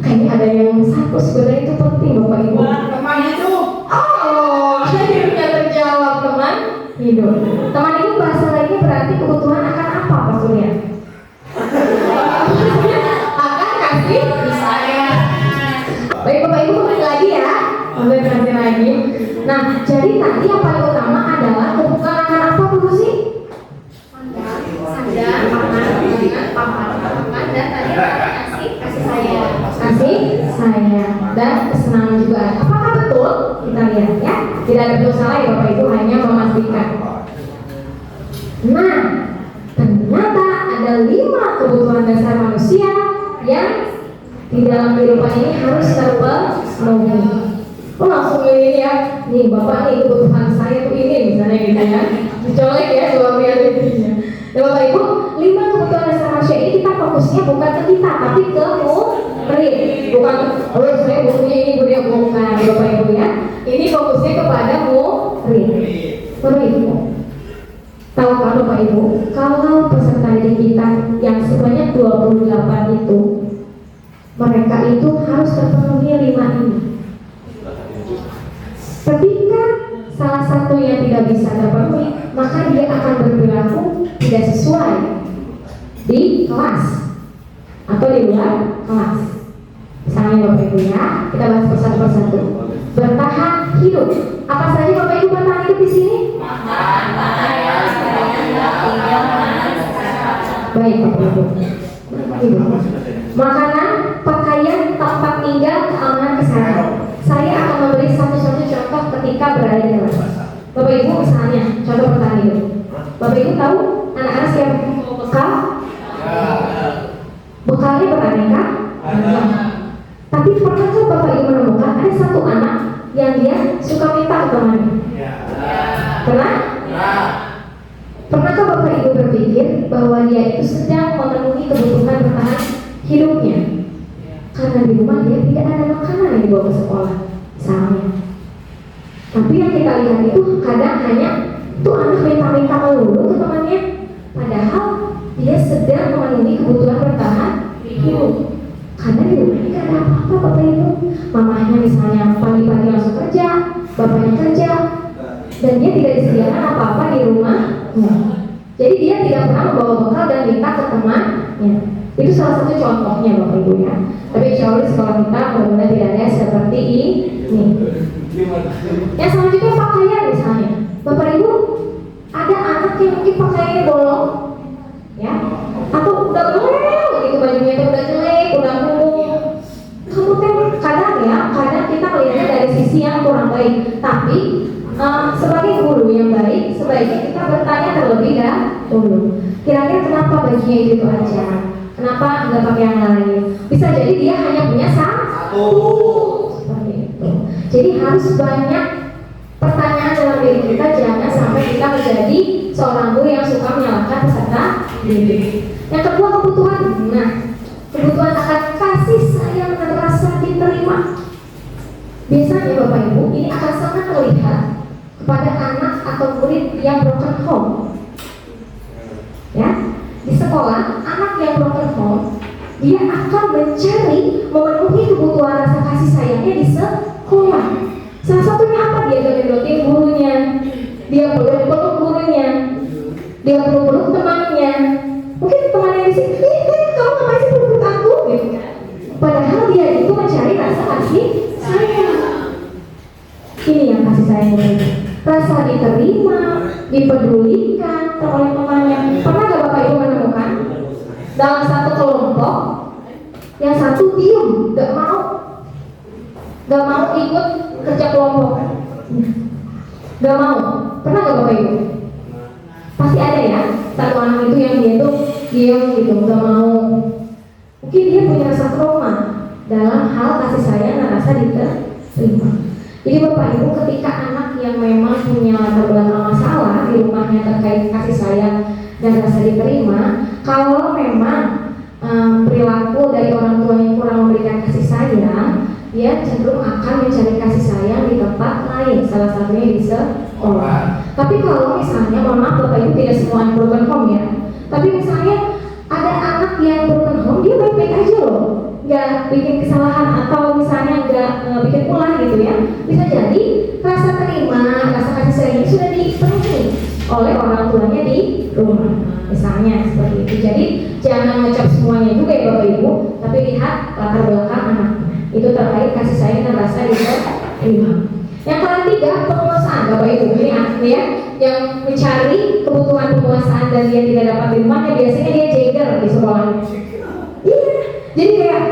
Kayaknya ada yang satu sebenarnya itu penting Bapak Ibu. Teman hidup. Oh, akhirnya terjawab, teman hidup. Teman hidup bahasa lainnya berarti kebutuhan akan apa Pak Surya? Akan kasih sayang. Baik Bapak Ibu, kembali lagi ya. Kembali lagi. Nah, jadi tadi yang paling utama adalah kebutuhan akan apa Bu Susi? Sandang, papan, dan tadi kasih sayang. Kasih sayang dan kesenangan juga. Apakah betul? Kita lihat ya. Tidak ada betul salah ya Bapak Ibu, hanya memastikan. Nah, ternyata ada 5 kebutuhan dasar manusia yang di dalam kehidupan ini harus terpenuhi. Oh langsung ini ya, nih Bapak nih kebutuhan saya tuh ini misalnya gitu ya, dicolek ya suami intinya. Dan Bapak Ibu, 5 kebutuhan dasar manusia ini kita fokusnya bukan ke kita, tapi ke murid. Bukan, oh saya butuhnya ini budaya, bukan Bapak Ibu ya. Ini fokusnya kepada murid. Murid. Tahukah Bapak Ibu, kalau peserta didik kita yang sebanyak 28 itu, mereka itu harus terpenuhi 5 ini. Ketika salah satu yang tidak bisa terpenuhi, maka dia akan berperilaku tidak sesuai di kelas atau di luar kelas. Misalnya Bapak Ibu ya, kita bahas persatu-persatu. Bertahan hidup hidup. Apa saja Bapak Ibu bertahan hidup di sini? Baik Bapak Ibu. Makanan, pakaian, tempat tinggal, keamanan, kesehatan. Saya akan memberi satu-satu contoh ketika berada di luar. Bapak Ibu misalnya, contoh bertahan hidup. Bapak Ibu tahu anak-anak siap bekal? Bekalnya beraneka? Tapi pernahkah Bapak Ibu menemukan ada satu anak yang dia suka minta ke temannya? Pernah? Pernahkah Bapak Ibu berpikir bahwa dia itu sedang memenuhi kebutuhan bertahan hidupnya? Karena di rumah dia tidak ada makanan yang dibawa ke sekolah, misalnya. Tapi yang kita lihat itu kadang hanya tuh anak minta-minta melulu ke temannya, padahal dia sedang memenuhi kebutuhan bertahan hidup. Karena di rumah tidak ada apa-apa Bapak Ibu. Mamanya misalnya pagi-pagi langsung kerja, bapaknya kerja, dan dia tidak disediakan apa-apa di rumah. Jadi dia tidak pernah membawa bekal dan minta ke temannya. Itu salah satu contohnya Bapak Ibu ya. Tapi insya Allah di sekolah kita mudah-mudahan tidak ada seperti ini. Yang selanjutnya pakaian misalnya. Bapak Ibu ada anak yang mungkin pakaiannya bolong, ya, atau udah bolong gitu bajunya itu udah jelek, udah kumuh. Kemudian kadang kita melihatnya dari sisi yang kurang baik. Tapi sebagai guru yang baik, sebaiknya kita bertanya terlebih dahulu. Kira-kira kenapa bajunya itu aja? Kenapa nggak pakai yang lain? Bisa jadi dia hanya punya satu. Seperti itu. Jadi harus banyak pertanyaan dalam diri kita, jangan sampai kita menjadi seorang guru yang suka menyalahkan peserta didik. Yang kedua kebutuhan. Nah, kebutuhan akan kasih sayang dan rasa diterima. Biasanya Bapak Ibu ini akan sangat terlihat kepada anak atau murid yang broken home. Ya, di sekolah anak yang broken home dia akan mencari memenuhi kebutuhan rasa kasih sayangnya di sekolah. Salah satunya apa? Dia jodotin gurunya, dia peluk gurunya, dia peluk temannya. Mungkin temannya di sini, kamu ngapain sih peluk aku? Gitu. Padahal dia itu mencari rasa kasih sayang. Ini yang kasih sayang itu. Rasa diterima, dipedulikan oleh temannya. Pernah gak Bapak Ibu menemukan dalam satu kelompok yang satu diem, gak mau ikut kerja kelompok, gak mau? Pernah gak Bapak Ibu? Pasti ada ya satu anak itu yang dia tuh diem gitu, gak mau. Mungkin dia punya rasa trauma dalam hal kasih sayang dan rasa diterima. Jadi Bapak Ibu ketika anak yang memang punya latar belakang masalah di rumahnya terkait kasih sayang dan rasa diterima, kalau memang perilaku dari orang tua yang kurang memberikan kasih sayang, dia cenderung akan mencari kasih sayang di tempat lain, salah satunya di sekolah. Tapi kalau misalnya, mohon maaf Bapak Ibu tidak semua anak broken home ya, tapi misalnya ada anak yang broken home, dia baik-baik aja loh, nggak bikin kesalahan atau misalnya nggak bikin ulah gitu ya, bisa jadi rasa terima, rasa kasih sayang sudah dipenuhi oleh orang tuanya di rumah, misalnya seperti itu. Jadi jangan ngecap semuanya juga ya Bapak Ibu, tapi lihat latar belakang anak itu terkait kasih sayang dan rasa diterima. Yang ketiga penguasaan Bapak Ibu, ini ya yang mencari kebutuhan penguasaan dan dia tidak dapat di rumahnya, biasanya dia jeger di sekolahnya. Iya, jadi kayak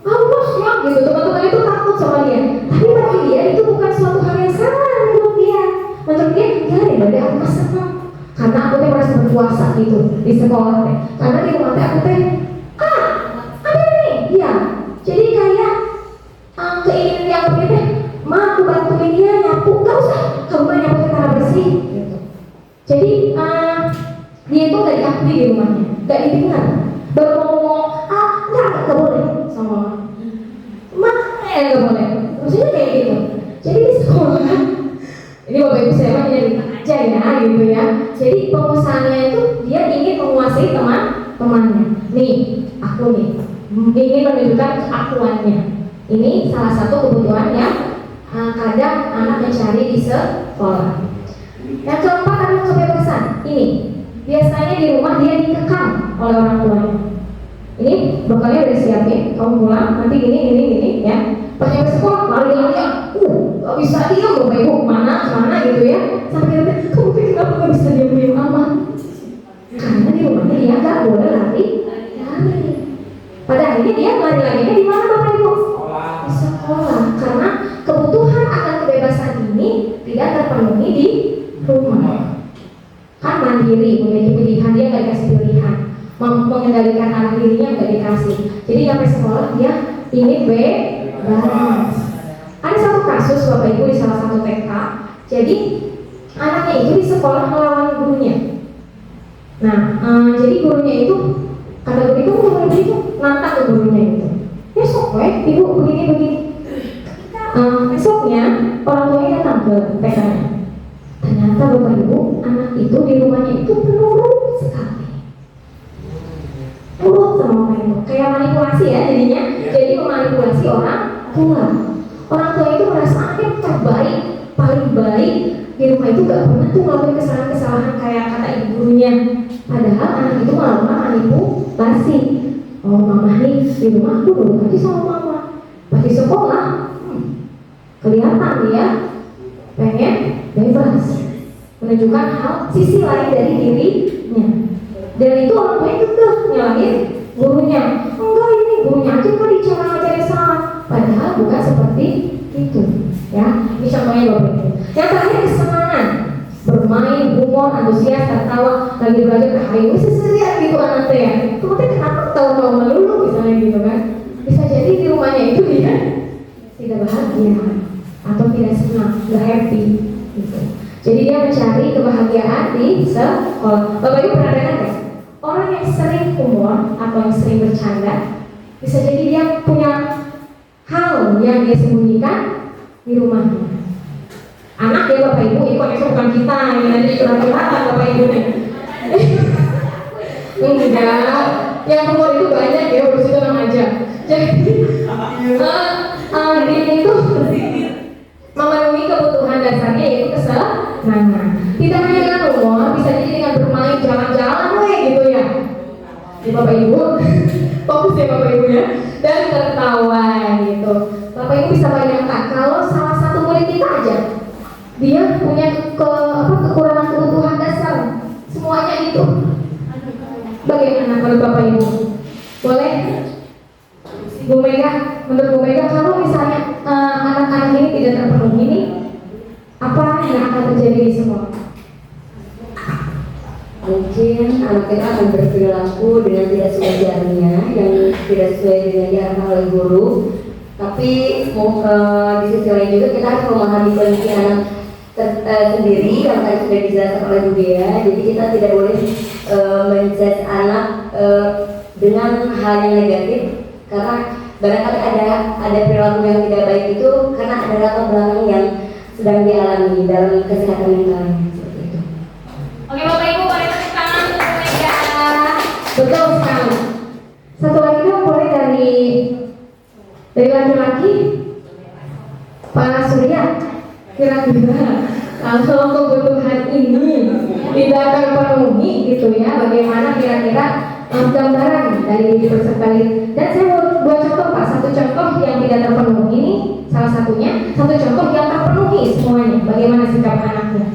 bos ya gitu, teman-teman itu takut sama dia. Tapi bagi dia itu bukan suatu hal yang salah menurut dia. Menurut dia, ya daripada aku senang karena aku teh merasa berkuasa gitu di sekolah teh. Karena di rumah teh aku teh ada nih, iya. Jadi kayak keinginan dia aku teh, aku bantuin dia nyapu, gak usah kamu mah nyapu tanah bersih. Gitu. Jadi dia itu gak diakui di rumahnya, gak didengar. Baru ngomong, enggak boleh sama gak boleh. Maksudnya kayak gitu. Jadi di sekolah, ini Bapak Ibu saya mah jadi aja ya gitu ya. Jadi pengusahanya itu dia ingin menguasai teman-temannya. Nih, aku nih ingin menunjukkan keakuannya. Ini salah satu kebutuhan yang kadang anak mencari di sekolah. Yang keempat adalah kebebasan. Ini biasanya di rumah dia dikekang oleh orang tuanya. Ini bekalnya udah siapin, kamu pulang nanti gini ya. Pas nyampe sekolah lari-lari, gak bisa diam Bapak Ibu. ya. Sampai kita, kamu kenapa nggak bisa diam mama? Karena di rumahnya dia nggak boleh lari. Pada akhirnya dia lari-larinya di mana Bapak Ibu? Di sekolah. Karena kebutuhan akan kebebasan ini tidak terpenuhi di rumah. Kan mandiri, memiliki pilihan, dia nggak dikasih pilihan. Mengendalikan anak dirinya nggak dikasih. Jadi sampai sekolah dia ingin bebas. Ada satu kasus Bapak Ibu di salah satu TK. Jadi anaknya itu di sekolah melawan gurunya. Nah, jadi gurunya itu kata guru itu nantang ke gurunya itu. Ya sok ibu begini. Esoknya orang tuanya datang ke TK-nya. Ternyata Bapak Ibu, anak itu di rumahnya itu penurut sekali. Nurut sama Bapak Ibu, kayak manipulasi ya jadinya. Jadi memanipulasi orang tua. Orang tua itu merasa anaknya terbaik, paling baik. Di rumah itu gak pernah tuh ngelakuin kesalahan-kesalahan kayak kata ibu gurunya. Padahal anak itu malah manipulasi. Oh mama nih di rumah aku dulu aja sama mama. Pas di sekolah kelihatan dia pengen bebas, menunjukkan hal sisi lain dari dirinya. Dan itu orang tua itu tuh nyalahin gurunya. Enggak, ini gurunya aja kan cara ngajarin salah. Padahal bukan seperti itu. Ya, ini contohnya Bapak Ibu. Yang terakhir kesenangan, bermain, humor, antusias, tertawa, lagi belajar kehayu, seserian gitu anak ya. Kemudian kenapa tahu melulu misalnya gitu kan? Bisa jadi di rumahnya itu dia tidak bahagia atau tidak senang, nggak happy gitu. Jadi dia mencari kebahagiaan di sekolah. Bapak Ibu pernah dengar nggak? Orang yang sering humor atau yang sering bercanda, bisa jadi dia punya hal yang dia sembunyikan di rumahnya. Anak ya Bapak Ibu, ini konteksnya bukan kita, ini nanti curhat-curhatan Bapak Ibu nih. Enggak, yang humor itu banyak ya, urus itu tenang aja. Jadi dia itu memenuhi kebutuhan dasarnya yaitu kesenangan. Tidak hanya dengan humor, bisa jadi dengan bermain jalan-jalan gitu ya. Jadi Bapak Ibu, fokus ya Bapak Ibu ya, dan tertawa gitu. Bapak Ibu bisa bayangkan kalau salah satu murid kita aja dia punya kekurangan kebutuhan dasar semuanya itu. Bagaimana menurut Bapak Ibu? Boleh? Bu Mega, menurut Bu Mega kalau misalnya anak-anak ini tidak terpenuhi ini, apa yang akan terjadi di sekolah? Mungkin anak kita akan berperilaku dengan tidak sewajarnya, yang tidak sesuai dengan diarahkan oleh guru. Tapi di sisi lain juga kita harus memahami kondisi anak sendiri yang tadi sudah dijelaskan oleh Bu Dea. Jadi kita tidak boleh menjudge anak dengan hal yang negatif, karena barangkali ada perilaku yang tidak baik itu karena ada latar belakang yang sedang dialami dalam kesehatan mentalnya seperti itu. Oke Bapak Ibu, boleh tepuk tangan untuk Bu Mega. Betul sekali. Satu lagi dong, boleh dari laki-laki, Pak Surya. Kira-kira kalau kebutuhan ini tidak terpenuhi gitu ya, bagaimana kira-kira gambaran dari peserta ini? Dan saya mau dua contoh Pak, satu contoh yang tidak terpenuhi ini salah satunya, satu contoh yang terpenuhi semuanya. Bagaimana sikap anaknya?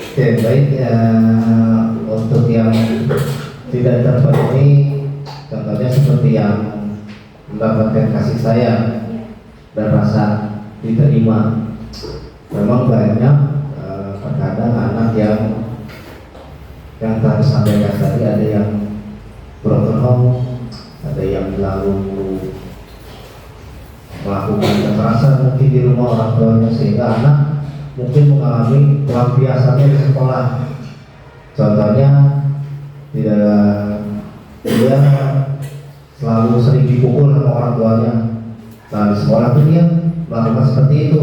Oke, baik untuk yang tidak terpenuhi, contohnya seperti yang mendapatkan kasih sayang dan rasa diterima. Memang banyak terkadang anak yang tadi sampaikan tadi, ada yang broken home, ada yang selalu melakukan kekerasan mungkin di rumah orang tuanya, sehingga anak mungkin mengalami pelampiasannya di sekolah. Contohnya dia selalu sering dipukul sama orang tuanya. Nah di sekolah itu dia melakukan seperti itu.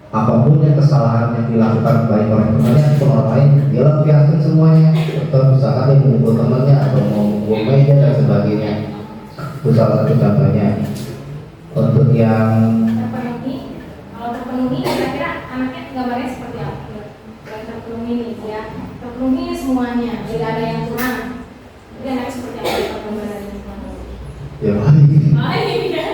Apapun yang kesalahan yang dilakukan baik oleh temannya atau orang lain, dia lampiaskan semuanya. Atau misalkan dia memukul temannya atau memukul meja dan sebagainya. Itu salah satu contohnya. Untuk yang Terpenuhi, kalau terpenuhi kira-kira anaknya gambarnya seperti apa? Kalau terpenuhi nih ya, terpenuhi semuanya, tidak ada yang kurang. Jadi anaknya seperti apa gambarannya? ya baik. Baik ya,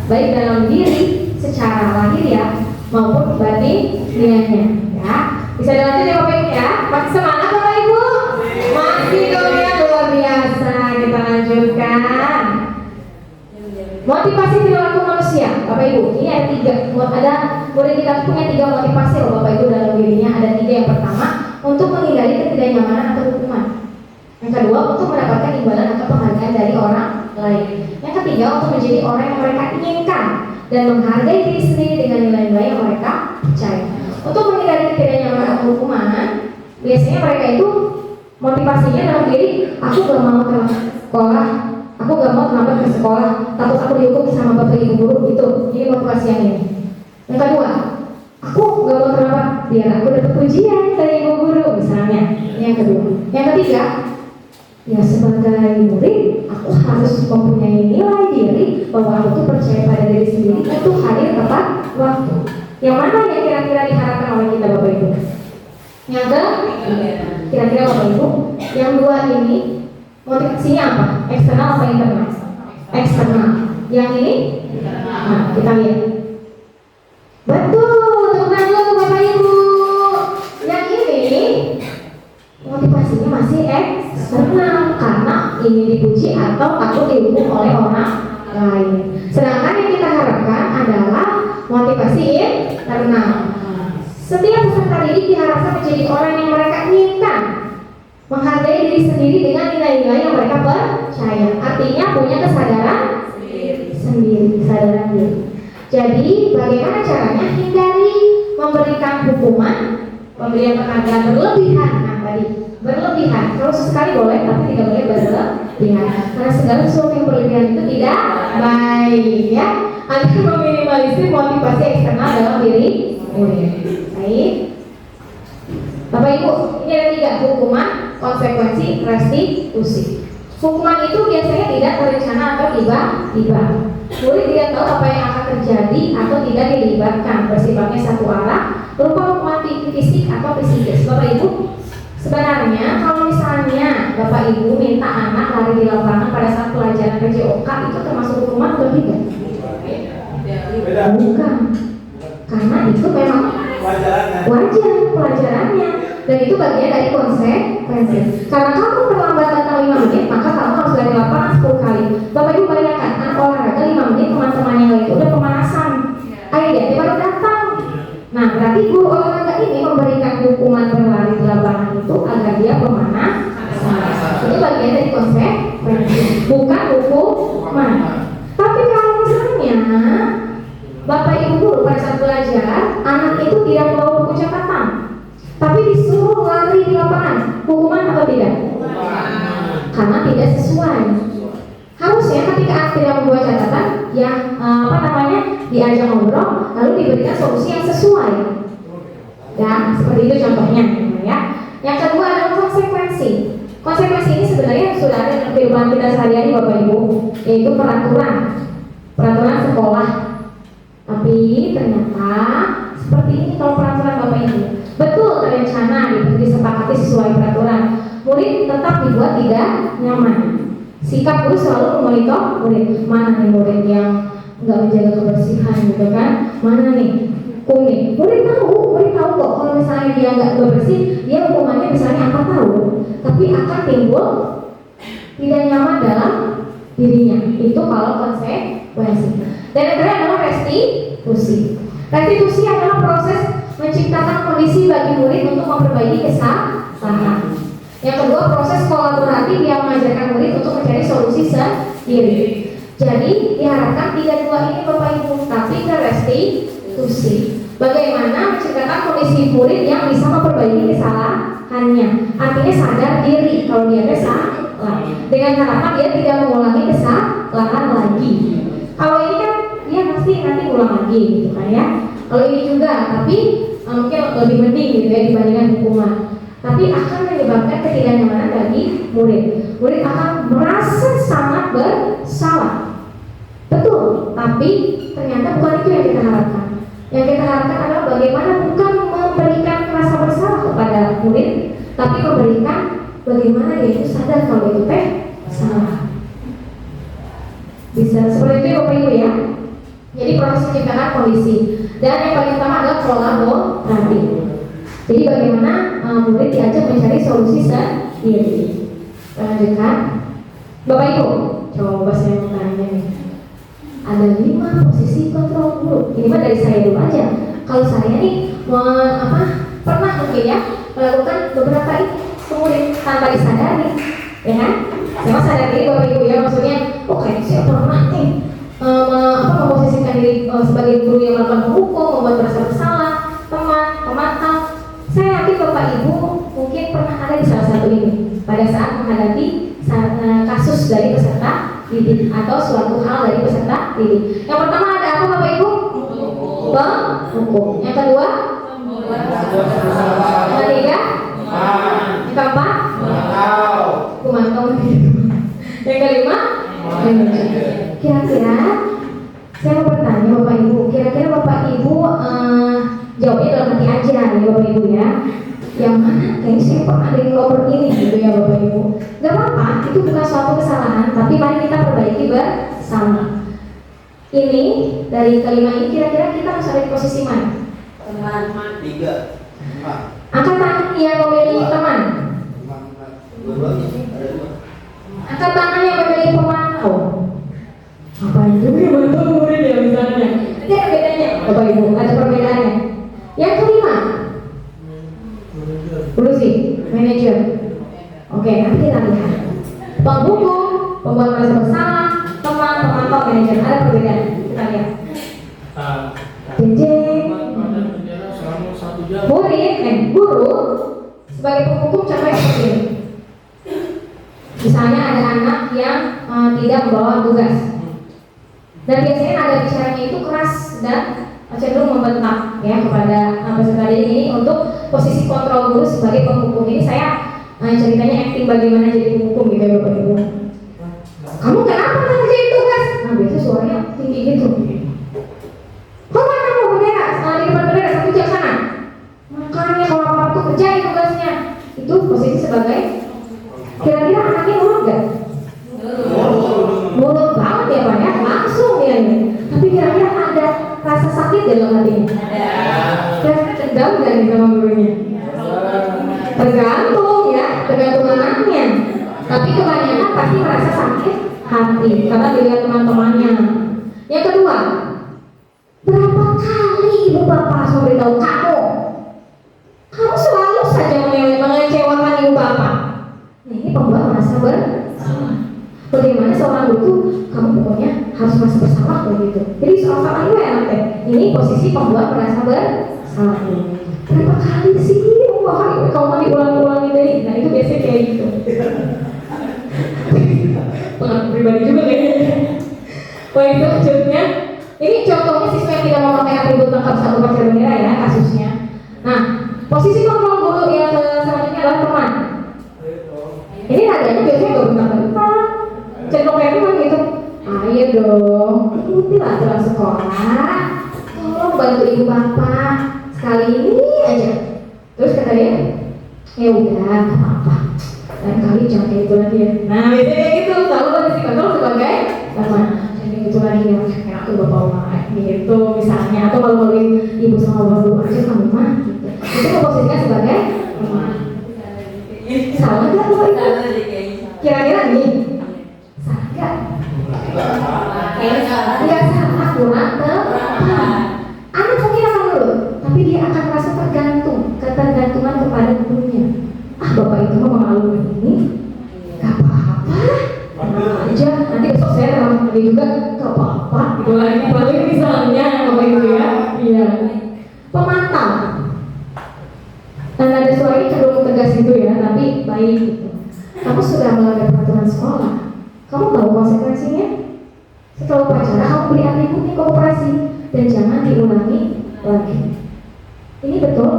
baik dalam diri secara lahir ya maupun batiniahnya ya. Bisa dilanjut ya Bapak Ibu ya. Masih semangat Bapak Ibu? Masih dong ya, luar biasa. Kita lanjutkan. Motivasi perilaku manusia, Bapak Ibu. Ini ada 3. Ada murid kita punya 3 motivasi loh Bapak Ibu dalam dirinya. Ada 3. Yang pertama, untuk menghindari ketidaknyamanan atau hukuman. Yang kedua, untuk mendapatkan imbalan atau penghargaan dari orang lain. Yang ketiga, untuk menjadi orang yang mereka inginkan dan menghargai diri sendiri dengan nilai-nilai yang mereka percaya. Untuk menghindari ketidaknyamanan atau hukuman, biasanya mereka itu motivasinya dalam diri, aku gak mau ke sekolah, aku gak mau terlambat ke sekolah, takut aku dihukum sama bapak ibu guru gitu. Ini motivasi yang ini. Yang kedua, aku gak mau terlambat biar aku dapat pujian dari ibu guru misalnya. Ini yang kedua. Yang ketiga, ya sebagai murid, aku harus mempunyai nilai diri bahwa aku tuh percaya pada diri sendiri untuk hadir tepat waktu. Yang mana yang kira-kira diharapkan oleh kita Bapak Ibu? Yang kira-kira Bapak Ibu, yang 2 ini motivasinya apa? Eksternal apa internal? Eksternal. Yang ini? Nah, kita lihat. Betul, tepuk dulu Bapak Ibu. Yang ini motivasinya masih eksternal karena ingin dipuji atau takut dihukum oleh orang lain. Sedangkan yang kita harapkan adalah motivasi internal. Setiap peserta didik diharapkan menjadi orang yang mereka inginkan, menghargai diri sendiri dengan nilai-nilai yang mereka percaya. Artinya punya kesadaran sendiri, kesadaran diri. Jadi bagaimana caranya? Hindari memberikan hukuman, pemberian penghargaan berlebihan. Nah tadi berlebihan. Kalau sesekali boleh, tapi tidak boleh berlebihan. Karena segala sesuatu yang berlebihan itu tidak baik ya. Agar meminimalisir motivasi eksternal dalam diri murid. Baik. Bapak Ibu, ini ada 3: hukuman, konsekuensi, restitusi. Hukuman itu biasanya tidak terencana atau tiba-tiba. Murid tidak tahu apa yang akan terjadi atau tidak dilibatkan, bersifatnya satu arah, berupa hukuman fisik atau psikis. Bapak Ibu, sebenarnya kalau misalnya Bapak Ibu minta anak lari di lapangan pada saat pelajaran PJOK, itu termasuk hukuman atau tidak? Bukan, karena itu memang wajar pelajarannya, dan itu bagian dari konsekuensi. Karena kamu terlambat datang 5 menit, maka kamu harus lari lapangan 10 kali. Bapak Ibu bayangkan, anak olahraga 5 menit, teman-teman yang lain itu udah pemanasan, ayo dia baru datang. Nah berarti guru olahraga ini memberikan hukuman berlari di lapangan itu agar dia pemanasan. Itu bagian dari konsekuensi, bukan hukuman. Tapi kalau misalnya Bapak Ibu guru pada saat belajar, anak itu tidak membawa buku catatan, tapi disuruh lari di lapangan, hukuman atau tidak? Karena tidak sesuai. Harusnya ketika anak tidak membawa catatan, ya diajak ngobrol, lalu diberikan solusi yang sesuai. Ya, seperti itu contohnya, ya. Yang kedua adalah konsekuensi. Konsekuensi ini sebenarnya sudah ada dalam kehidupan kita sehari-hari Bapak Ibu, yaitu peraturan sekolah. Tapi ternyata seperti ini kalau peraturan Bapak Ibu. Betul terencana disepakati sesuai peraturan. Murid tetap dibuat tidak nyaman. Sikap guru selalu memonitor murid. Mana nih murid yang nggak menjaga kebersihan gitu kan? Mana nih kuning? Murid tahu kok kalau misalnya dia nggak bersih, dia hukumannya misalnya apa tahu. Tapi akan timbul tidak nyaman dalam dirinya. Itu kalau konsekuensi. Dan yang terakhir adalah restitusi. Restitusi adalah proses menciptakan kondisi bagi murid untuk memperbaiki kesalahan. Yang kedua, proses kolaboratif yang mengajarkan murid untuk mencari solusi sendiri. Jadi diharapkan 3 ini Bapak Ibu, tapi ke restitusi. Bagaimana menciptakan kondisi murid yang bisa memperbaiki kesalahannya. Artinya sadar diri kalau dia salah. Dengan harapan dia tidak mengulangi kesalahan lagi. Kalau ini kan dia pasti nanti ulang lagi gitu kan ya. Kalau ini juga, tapi mungkin lebih mending gitu ya dibandingkan hukuman. Tapi akan menyebabkan ketidaknyamanan bagi murid. Murid akan merasa sangat bersalah. Betul, tapi ternyata bukan itu yang kita harapkan. Yang kita harapkan adalah bagaimana bukan memberikan rasa bersalah kepada murid, tapi memberikan bagaimana dia itu sadar kalau itu salah. Bisa seperti itu Bapak Ibu ya. Jadi proses menciptakan kondisi. Dan yang paling utama adalah kolaborasi. Jadi bagaimana murid diajak mencari solusi sendiri. Lanjutkan, Bapak Ibu, coba saya mau tanya nih. Ada 5 posisi kontrol guru. Ini mah dari saya dulu aja. Kalau saya nih pernah mungkin ya melakukan beberapa ini kemudian tanpa disadari, ya kan? Saya mah sadar diri Bapak Ibu ya, maksudnya, oke, saya pernah nih memposisikan diri sebagai guru yang melakukan hukum, membuat merasa bersalah, teman, pemantau. Saya yakin Bapak Ibu mungkin pernah ada di salah satu ini pada saat menghadapi kasus dari peserta didik atau suatu hal dari peserta didik. Yang pertama ada apa Bapak Ibu? Hukum. Yang kedua? Yang ketiga? Yang keempat? Kumantau. Yang kelima? Kira-kira saya mau bertanya Bapak Ibu, kira-kira Bapak Ibu jawabnya dalam hati aja ya Bapak Ibu ya. Yang mana kayaknya saya pernah ada yang ngobrol ini gitu ya Bapak Ibu. Gak apa-apa, itu bukan suatu kesalahan, tapi mari kita perbaiki bersama. Ini dari kelima ini kira-kira kita harus ada di posisi mana? Teman. 3. Angkat tangan yang memilih teman. Angkat tangan yang memilih pemantau. Apa itu pemantau murid ya misalnya? Nanti ada bedanya Bapak Ibu, ada perbedaannya. Yang kelima, dulu sih, manajer. Oke, nanti kita lihat. Penghukum, pembuat merasa bersalah, teman, pemantau, manajer. Ada perbedaan. Kita lihat. Jeng. Guru sebagai penghukum contohnya seperti ini. Misalnya ada anak yang tidak membawa tugas, dan biasanya nada bicaranya itu keras dan cenderung membentak ya kepada peserta didik ini. Untuk posisi kontrol guru sebagai penghukum ini saya ceritanya acting bagaimana jadi penghukum gitu ya Bapak Ibu. Kamu kenapa nggak ngerjain tugas? Nah biasa suaranya tinggi gitu. Kok kamu bendera di depan bendera 1 jam sana? Makanya kalau apa tuh kerjain tugasnya. Itu posisi sebagai, kira-kira anaknya nurut gak? Nurut banget ya Pak ya, langsung ya ini. Tapi kira-kira ada rasa sakit dalam hatinya? Kira-kira tegang gak nih sama gurunya? Tergantung ya, tergantung anaknya. Tapi kebanyakan pasti merasa sakit hati karena dilihat teman-temannya. Yang kedua, berapa kali ibu bapak memberitahu kamu selalu saja mengecewakan ibu bapak. Nah, ini pembuat merasa bersalah. Bagaimana seorang guru, kamu pokoknya harus merasa bersalah begitu. Jadi soal salah itu enak deh. Ini posisi pembuat merasa bersalah. Berapa kali sih ibu bapak kamu diulang-ulangi deh. Nah itu biasanya kayak gitu. Pengalaman pribadi juga kayaknya. Wah itu maksudnya. Ini contohnya siswa yang tidak memakai atribut lengkap saat upacara bendera ya kasusnya. Nah, posisi kontrol guru yang selanjutnya adalah teman. Ini nadanya biasanya gak bentar-bentar, cenderung kayak gitu kan gitu. Ayo dong, ikutilah aturan sekolah. Tolong bantu ibu bapak sekali ini aja. Terus kata dia, ya udah, nggak apa-apa. Lain kali jangan kayak gitu lagi ya. Nah, biasanya kayak gitu. Selalu posisi kontrol sebagai teman. Jangan gitu lagi ya. Kayak aku bapak rumah gitu misalnya. Atau kalau maluin ibu sama bapak dulu aja kamu mah. Gitu. Itu memposisikan sebagai teman. Salah nggak tuh itu? Kira-kira nih, salah nggak? Nggak salah, kurang tepat. Anak mungkin akan nurut, tapi dia akan merasa ketergantungan kepada gurunya. Ah bapak itu mau mengalukan ini, nggak apa-apa, tenang aja. Nanti besok saya ramah lagi juga, nggak apa-apa. Gitu lagi, paling misalnya bapak itu ya, iya. Pemantau. Nah, ada suara ini cenderung tegas gitu ya, tapi baik gitu. Kamu sudah melanggar peraturan sekolah. Kamu tahu konsekuensinya? Setelah upacara, kamu beri atributnya kooperasi dan jangan diulangi lagi. Ini betul,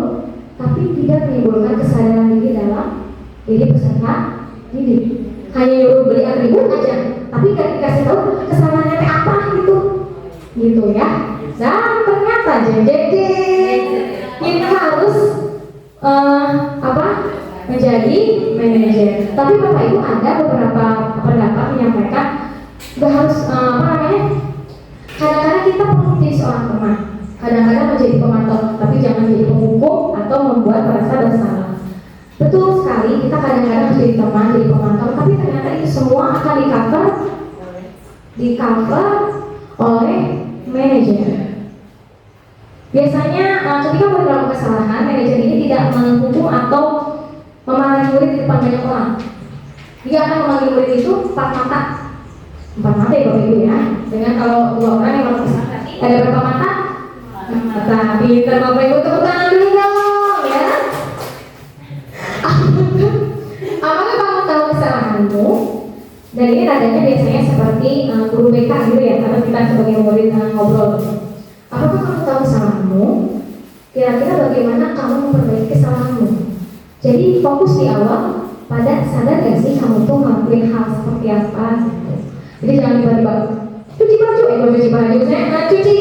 tapi tidak menimbulkan kesadaran diri dalam diri peserta didik. Hanya nyuruh beli atribut aja, tapi nggak dikasih tahu kesalahannya apa gitu ya. Dan ternyata kita harus menjadi manajer. Tapi Bapak Ibu ada beberapa pendapat menyampaikan nggak harus Kadang-kadang kita perlu menjadi seorang teman, kadang-kadang menjadi pemantau, tapi jangan menjadi penghukum atau membuat merasa bersalah. Betul sekali, kita kadang-kadang menjadi teman, jadi pemantau, tapi ternyata itu semua akan di-cover oleh manajer. Biasanya ketika murid melakukan kesalahan, manajer ini tidak menghukum atau memarahi murid di depan banyak orang. Dia akan memanggil murid itu empat mata ya Bapak Ibu ya. Dengan kalau 2 orang yang melakukan kesalahan, ada berapa mata? Mata. Pintar Bapak Ibu, tepuk tangan dulu dong ya. Apakah kamu tahu kesalahanmu? Dan ini nadanya biasanya seperti guru BK gitu ya, karena kita sebagai murid ngobrol. Apakah kamu tahu kesalahanmu? Kira-kira bagaimana kamu memperbaiki kesalahanmu? Jadi fokus di awal pada sadar gak sih kamu tuh ngelakuin hal seperti apa gitu. Jadi jangan tiba-tiba cuci baju, cuci baju, saya cuci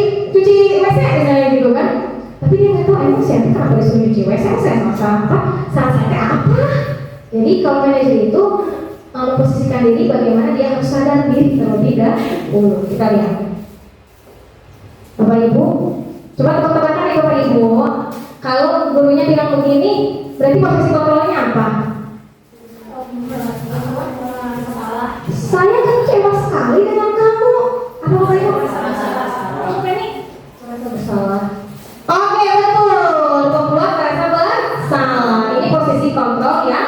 WC misalnya gitu kan. Tapi dia nggak tahu emang saya kenapa disuruh cuci WC, saya salah apa, salah saya apa. Jadi kalau manajer itu memposisikan diri bagaimana dia harus sadar diri terlebih dahulu. Kita lihat. Bapak Ibu, coba tebak-tebakan ya Bapak Ibu. Kalau gurunya bilang begini, berarti posisi kontrolnya apa? Saya kecewa sekali dengan kamu. Apa Bapak Ibu? Merasa bersalah. Oke, betul. Membuat merasa bersalah. Ini posisi kontrol ya.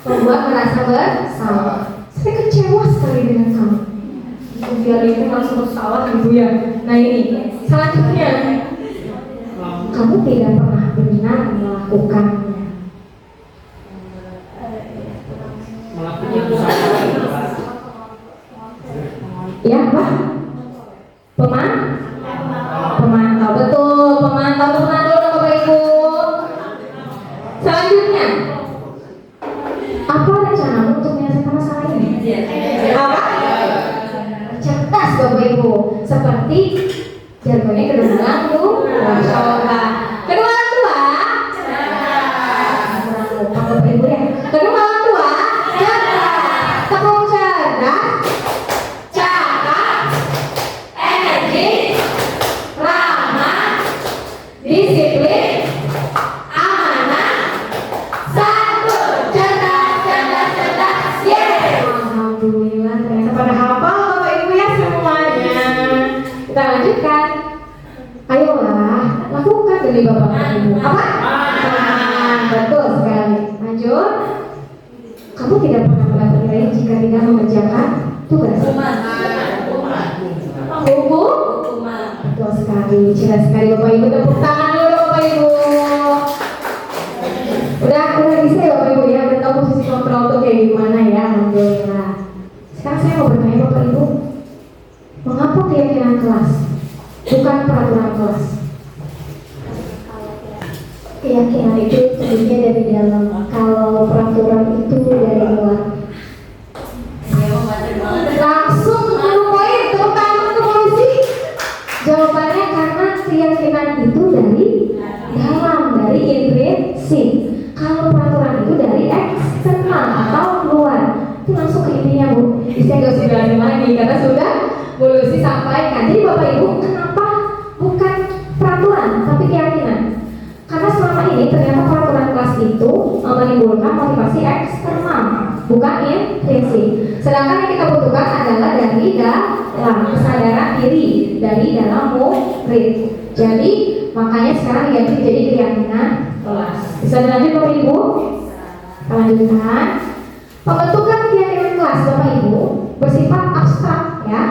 Membuat merasa bersalah. Saya kecewa sekali dengan kamu. Biar itu langsung bersalah gitu ya. Nah ini selanjutnya, kamu tidak pernah benar melakukannya. Ya apa? Pemantau, betul. Pemantau, tenang dulu Bapak Ibu. Selanjutnya, apa rencanamu untuk menyelesaikan masalah ini? Apa? Cerdas Bapak Ibu, seperti jargonnya kedua orang tua. Kedua orang tua, Bapak Ibu ya. Kedua orang tua, tepung cerdas, cakap, energi, ramah, disiplin, amanah, santun, cerdas, yeay. Alhamdulillah, ternyata pada hafal Bapak Ibu ya semuanya. Kita lanjutkan. Ayolah, lakukan demi Bapak Ibu. Apa? Betul sekali. Lanjut. Kamu tidak pernah mendapat nilai jika tidak mengerjakan tugas. Hukum? Betul sekali. Cerdas sekali Bapak Ibu. Tepuk tangan dulu Bapak Ibu. Udah bisa ya Bapak Ibu ya. Udah tahu posisi kontrol tuh kayak gimana ya. Alhamdulillah. Sekarang saya mau bertanya Bapak Ibu, mengapa keyakinan kelas bukan peraturan kelas? Keyakinan itu tentunya dari dalam, kalau peraturan itu dari luar. Langsung ke poin, tepuk tangan ke polisi. Jawabannya karena keyakinan itu dari dalam, dari intrinsik. Kalau peraturan itu dari eksternal atau luar. Itu langsung ke intinya Bu. Saya gak usah bilangin lagi karena sudah Bu Lucy sampaikan. Jadi Bapak Ibu, kenapa bukan peraturan tapi keyakinan? Karena selama ini ternyata peraturan kelas itu menimbulkan motivasi eksternal, bukan intrinsik. Sedangkan yang kita butuhkan adalah dari dalam, kesadaran diri dari dalam murid. Jadi makanya sekarang diganti jadi keyakinan kelas. Bisa dilanjut Bapak Ibu? Kita lanjutkan. Pembentukan keyakinan kelas Bapak Ibu bersifat abstrak ya,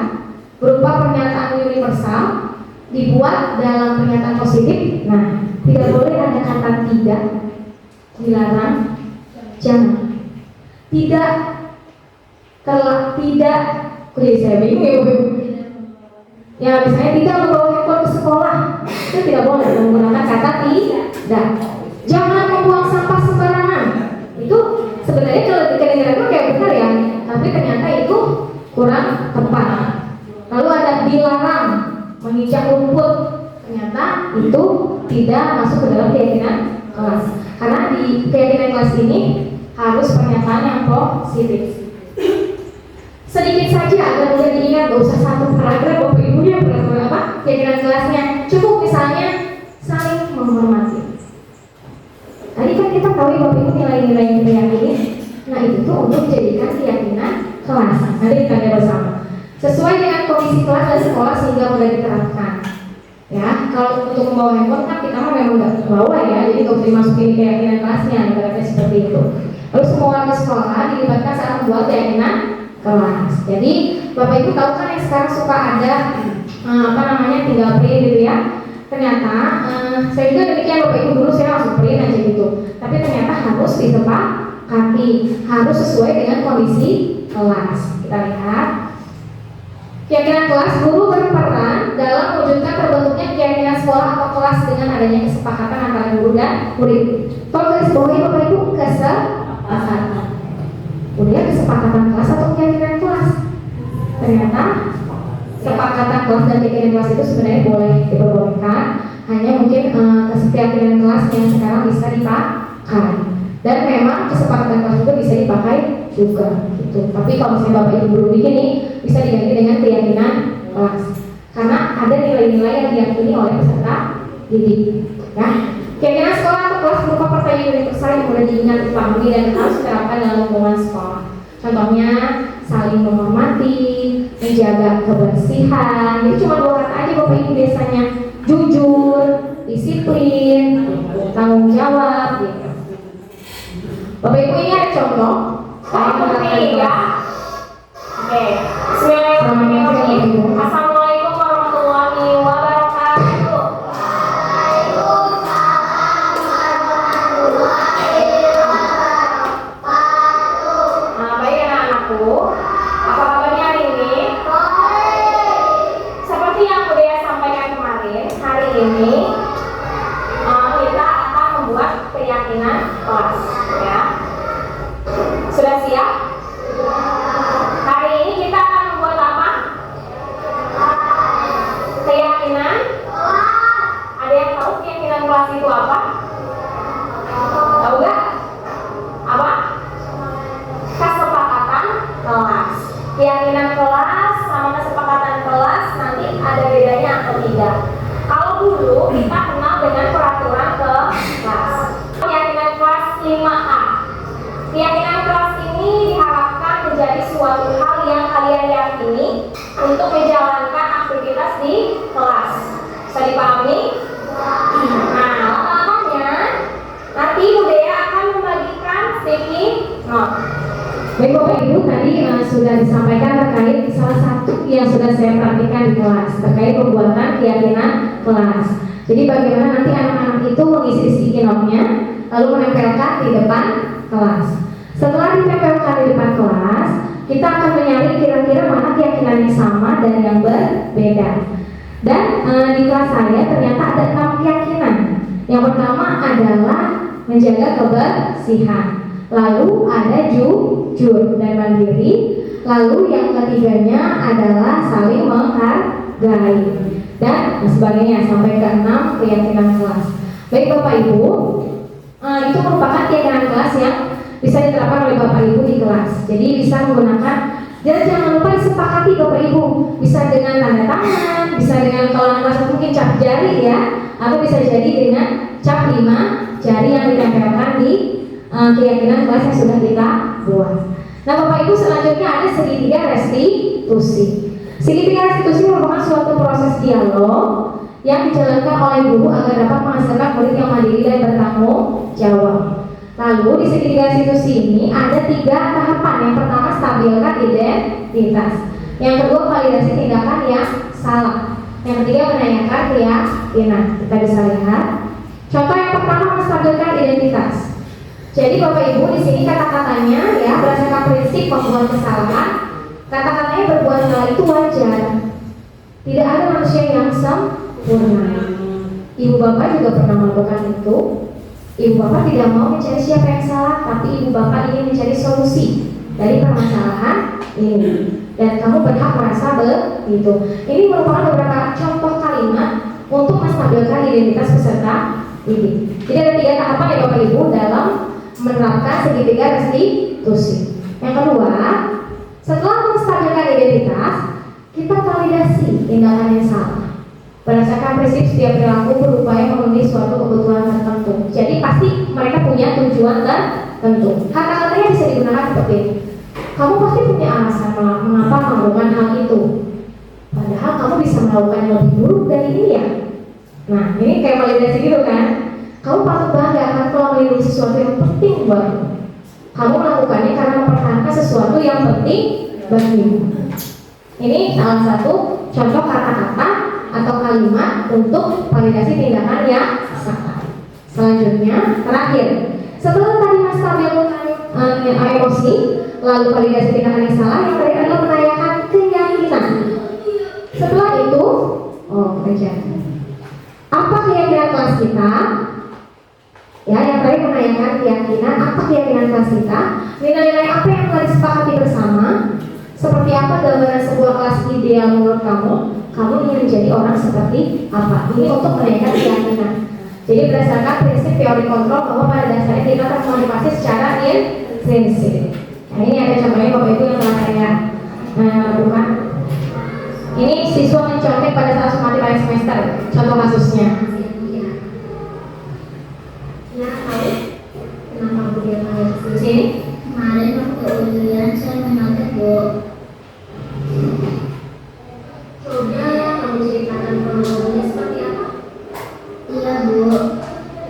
berupa pernyataan universal, dibuat dalam pernyataan positif. Nah, tidak boleh ada kata tidak, dilarang, jangan, tidak, tidak, jadi saya bingung ya Bu. Ya misalnya tidak membawa handphone ke sekolah, itu tidak boleh menggunakan kata tidak. Jangan membuang sampah sembarangan. Itu sebenarnya kalau dikira-kira itu kayak benar ya, tapi ternyata itu kurang tepat. Lalu ada dilarang menginjak rumput, ternyata itu tidak masuk ke dalam keyakinan kelas. Karena di keyakinan kelas ini harus pernyataan yang positif. Sedikit saja agar mudah diingat, gak usah satu paragraf Bapak Ibu yang peraturan apa? Keyakinan kelasnya. Cukup misalnya saling menghormati. Tadi kan kita tahu ya Bapak Ibu nilai-nilai yang diyakini. Nah itu tuh untuk dijadikan keyakinan kelas. Nanti kita lihat bersama. Sesuai dengan kondisi kelas dan sekolah sehingga mudah diterapkan. Ya, kalau untuk membawa handphone kan kita memang nggak bawa ya, jadi nggak usah dimasukin keyakinan kelasnya, ibaratnya seperti itu. Lalu semua warga sekolah dilibatkan saat membuat keyakinan kelas. Jadi Bapak Ibu tahu kan yang sekarang suka ada tinggal print gitu ya. Ternyata saya juga demikian Bapak Ibu, dulu saya langsung print aja gitu. Tapi ternyata harus disepakati, harus sesuai dengan kondisi kelas. Kita lihat. Keyakinan kelas, guru berperan dalam mewujudkan terbentuknya keyakinan sekolah atau kelas dengan adanya kesepakatan antara guru dan murid. Kalau garis bawahnya Bapak Ibu kesepakatan. Udah kesepakatan kelas atau keyakinan kelas? Ternyata kesepakatan kelas dan keyakinan kelas itu sebenarnya boleh diperbolehkan. Hanya mungkin keyakinan kelas yang sekarang bisa dipakai. Dan memang kesepakatan kelas juga bisa dipakai juga gitu. Tapi kalau misalnya Bapak Ibu belum bikin nih, bisa diganti dengan keyakinan kelas. Karena ada nilai-nilai yang diyakini oleh peserta didik. Ya. Keyakinan sekolah atau kelas berupa pertanyaan universal yang mudah diingat, dipahami dan harus diterapkan dalam lingkungan sekolah. Contohnya saling menghormati, menjaga kebersihan. Jadi cuma 2 kata aja Bapak Ibu biasanya: jujur, disiplin, tanggung jawab. Gitu. Bapak Ibu ini ada contoh. Saya mengerti ya. Oke. Bismillahirrahmanirrahim. Assalamualaikum warahmatullahi wabarakatuh. Baik anak-anakku, apa kabarnya hari ini? Seperti yang Budia sampaikan kemarin, hari ini kita akan membuat keyakinan kelas, ya. Sudah siap? Hari ini kita akan membuat apa? Keyakinan. Ada yang tahu keyakinan kelas itu apa? Tahu nggak? Apa? Kesepakatan kelas. Keyakinan kelas sama kesepakatan kelas nanti ada bedanya atau tidak? Kalau dulu kita kenal dengan peraturan kelas. Keyakinan kelas 5A. Keyakinan kelas ini diharapkan menjadi suatu hal yang kalian yakini untuk menjalankan aktivitas di kelas. Bisa dipahami? Nah, lama-lamanya nanti Budaya akan membagikan sticky note. Baik Bapak Ibu, tadi sudah disampaikan terkait salah satu yang sudah saya perhatikan di kelas terkait pembuatan keyakinan kelas. Jadi bagaimana nanti anak-anak itu mengisi sticky note-nya lalu menempelkan di depan kelas. Setelah ditempelkan di depan kelas, kita akan mencari kira-kira mana keyakinan yang sama dan yang berbeda. Dan di kelas saya ternyata ada 6 keyakinan. Yang pertama adalah menjaga kebersihan. Lalu ada jujur dan mandiri. Lalu yang ketiganya adalah saling menghargai. Dan sebagainya sampai ke 6 keyakinan kelas. Baik Bapak Ibu, itu merupakan keyakinan kelas yang bisa diterapkan oleh Bapak Ibu di kelas. Jadi bisa menggunakan, dan jangan lupa disepakati Bapak Ibu. Bisa dengan tanda tangan, bisa dengan kalau anak kelas mungkin cap jari ya, atau bisa jadi dengan cap 5 jari yang ditempelkan di keyakinan kelas yang sudah kita buat. Nah Bapak Ibu, selanjutnya ada segitiga restitusi. Segitiga restitusi merupakan suatu proses dialog yang dijalankan oleh guru agar dapat menghasilkan murid yang mandiri dan bertanggung jawab. Lalu di segitiga restitusi ini ada 3 tahapan. Yang pertama stabilkan identitas. Yang kedua validasi tindakan yang salah. Yang ketiga menanyakan keyakinan. Kita bisa lihat. Contoh yang pertama menstabilkan identitas. Jadi Bapak Ibu di sini kata-katanya ya berdasarkan prinsip pembuat kesalahan. Kata-katanya berbuat salah itu wajar. Tidak ada manusia yang sempurna. Ibu Bapak juga pernah melakukan itu. Ibu Bapak tidak mau mencari siapa yang salah, tapi Ibu Bapak ingin mencari solusi dari permasalahan ini. Dan kamu berhak merasa begitu. Ini merupakan beberapa contoh kalimat untuk menstabilkan identitas peserta didik. Jadi ada 3 tahapan ya Bapak Ibu dalam menerapkan segitiga restitusi. Yang kedua, setelah menstabilkan mempertahankan identitas, kita validasi tindakan yang salah. Berdasarkan prinsip setiap perilaku berupaya memenuhi suatu kebutuhan tertentu. Jadi pasti mereka punya tujuan tertentu. Kata-katanya bisa digunakan seperti ini. Kamu pasti punya alasan mengapa melakukan hal itu. Padahal kamu bisa melakukan yang lebih buruk dari ini ya. Nah, ini kayak validasi gitu kan. Kamu patut bangga kan kalau melindungi sesuatu yang penting buatmu. Kamu melakukannya karena mempertahankan sesuatu yang penting bagimu. Ini salah satu contoh kata-kata atau kalimat untuk validasi tindakan yang salah. Selanjutnya, terakhir, setelah tadi Mas menstabilkan emosi, lalu validasi tindakan yang salah, yang terakhir adalah menanyakan keyakinan. Setelah itu, kerja. Apa keyakinan kelas kita? Ya, yang tadi menanyakan keyakinan, apa keyakinan kelas kita? Nilai-nilai apa yang telah disepakati bersama? Seperti apa gambaran sebuah kelas ideal menurut kamu? Kamu ingin menjadi orang seperti apa? Ini untuk menanyakan keyakinan. Jadi berdasarkan prinsip teori kontrol bahwa pada dasarnya kita termotivasi secara intrinsik. Nah, ini ada contohnya Bapak Ibu yang telah saya lakukan. Ini siswa mencontek pada saat matematika semester. Contoh kasusnya. Ya, tahu kenapa aku dia panggil ke Sini. Kemarin waktu ujian saya mengajar Bu. Coba kamu ceritakan kronologinya seperti apa? Iya Bu.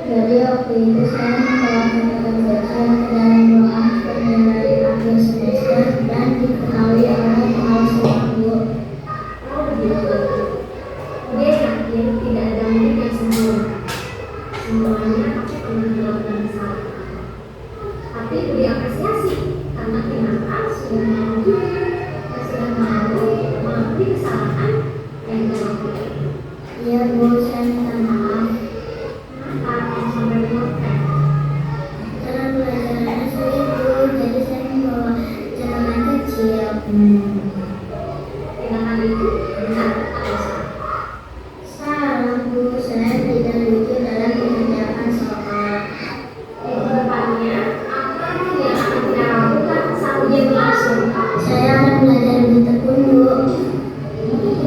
Jadi waktu itu saya melakukan bacaan dan doa dari akhir semester dan diketahui oleh kepala sekolah Bu. Oh begitu. Dia yakin tidak ada murid yang sempurna. Semuanya pasti pernah melakukan kesalahan. Tapi diapresiasi karena tindakan sudah mau mengakui kesalahan yang dilakukan. Iya Bu, saya minta maaf. Kenapa kamu sampai mengatakan? Karena pelajarannya sulit Bu, jadi saya membawa catatan kecil. Tindakan itu benar atau salah? Salah Bu, saya tidak lucu dalam mengerjakan soal. Kedepannya apa yang akan kita lakukan saat ujian berlangsung? Saya akan belajar lebih tekun Bu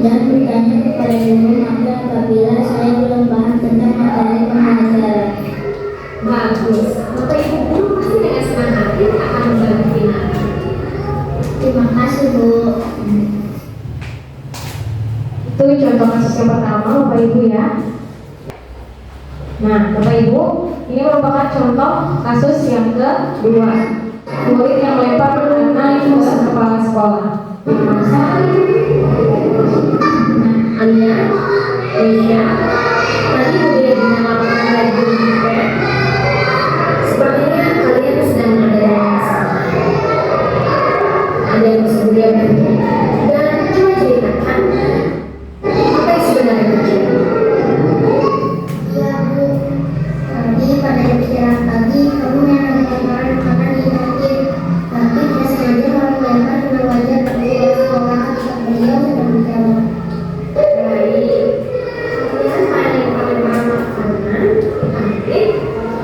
dan bertanya kepada guru magang apabila saya belum paham tentang materi pembelajaran. Bagus. Bapak Ibu guru pasti dengan senang hati akan membantu kita. Terima kasih Bu. Itu contoh kasus yang pertama Bapak Ibu ya. Nah Bapak Ibu, ini merupakan contoh kasus yang kedua. Murid yang melempar makanan ke kepala sekolah. Nah, Alia, Alia, tadi udah melaporkan dari guru juga. Sepertinya kalian sedang ada yang masalah. Ada yang kemudian dan coba ceritakan apa yang sebenarnya terjadi. Iya Bu, tadi pada istirahat pagi kamu yang melempar makanan di kantin, tapi tidak sengaja kamu melempar dengan wajah beliau sekolah ketika beliau sedang berjalan. Baik, kalian melempar makanan di kantin,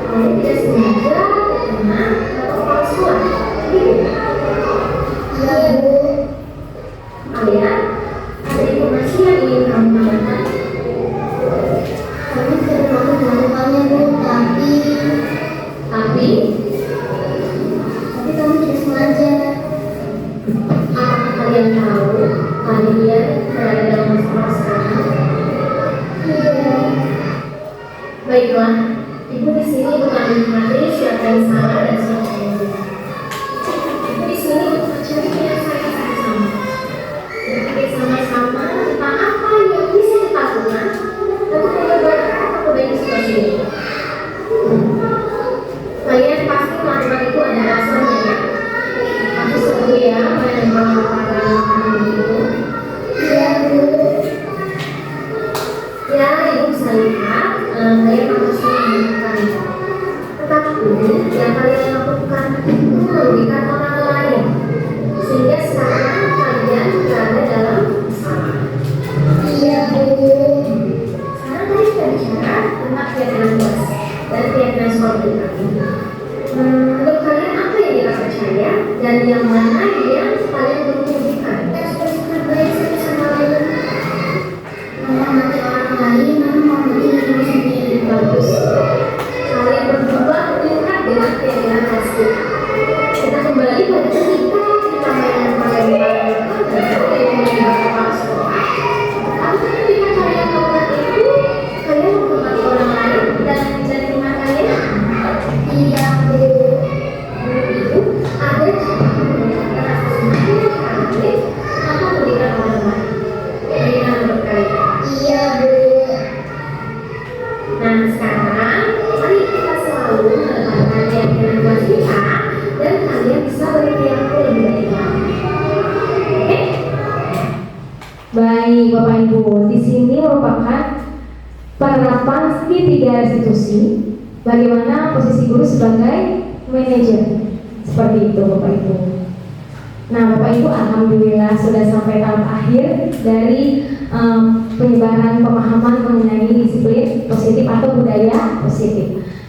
kalian tidak sengaja kena kepala sekolah. Gitu. Iya Bu, Kalian ada informasi yang ingin kamu tambahkan? kami tidak mau melakukannya Bu, tapi Tapi kami tidak sengaja. apakah kalian tahu kalian berada dalam masalah sekarang? Iya. Baiklah, Ibu di sini untuk menikmati siapa yang salah dan siapa yang benar. Ibu di sini untuk mencari penyelesaian sama-sama. Berpikir sama-sama tentang apa yang bisa kita lakukan untuk mengubah atau memperbaiki situasi ini. Kalian pasti melakukan itu ada alasannya ya. Aku setuju ya menembak makanan itu. Iya Bu. Ya, Ibu bisa lihat kalian manusia yang melakukan itu. Tetapi yang kalian lakukan itu merugikan orang lain, sehingga sekarang kalian berada dalam masalah. Iya Bu. Sekarang tadi kita bicara tentang keyakinan kelas dan keyakinan sekolah kita. Menurut kalian apa yang kita percaya dan yang mana yang kalian belum buktikan? 3 institusi, bagaimana posisi guru sebagai manajer. Seperti itu Bapak Ibu. Nah Bapak Ibu, alhamdulillah sudah sampai tahap akhir dari penyebaran pemahaman mengenai disiplin positif atau budaya positif.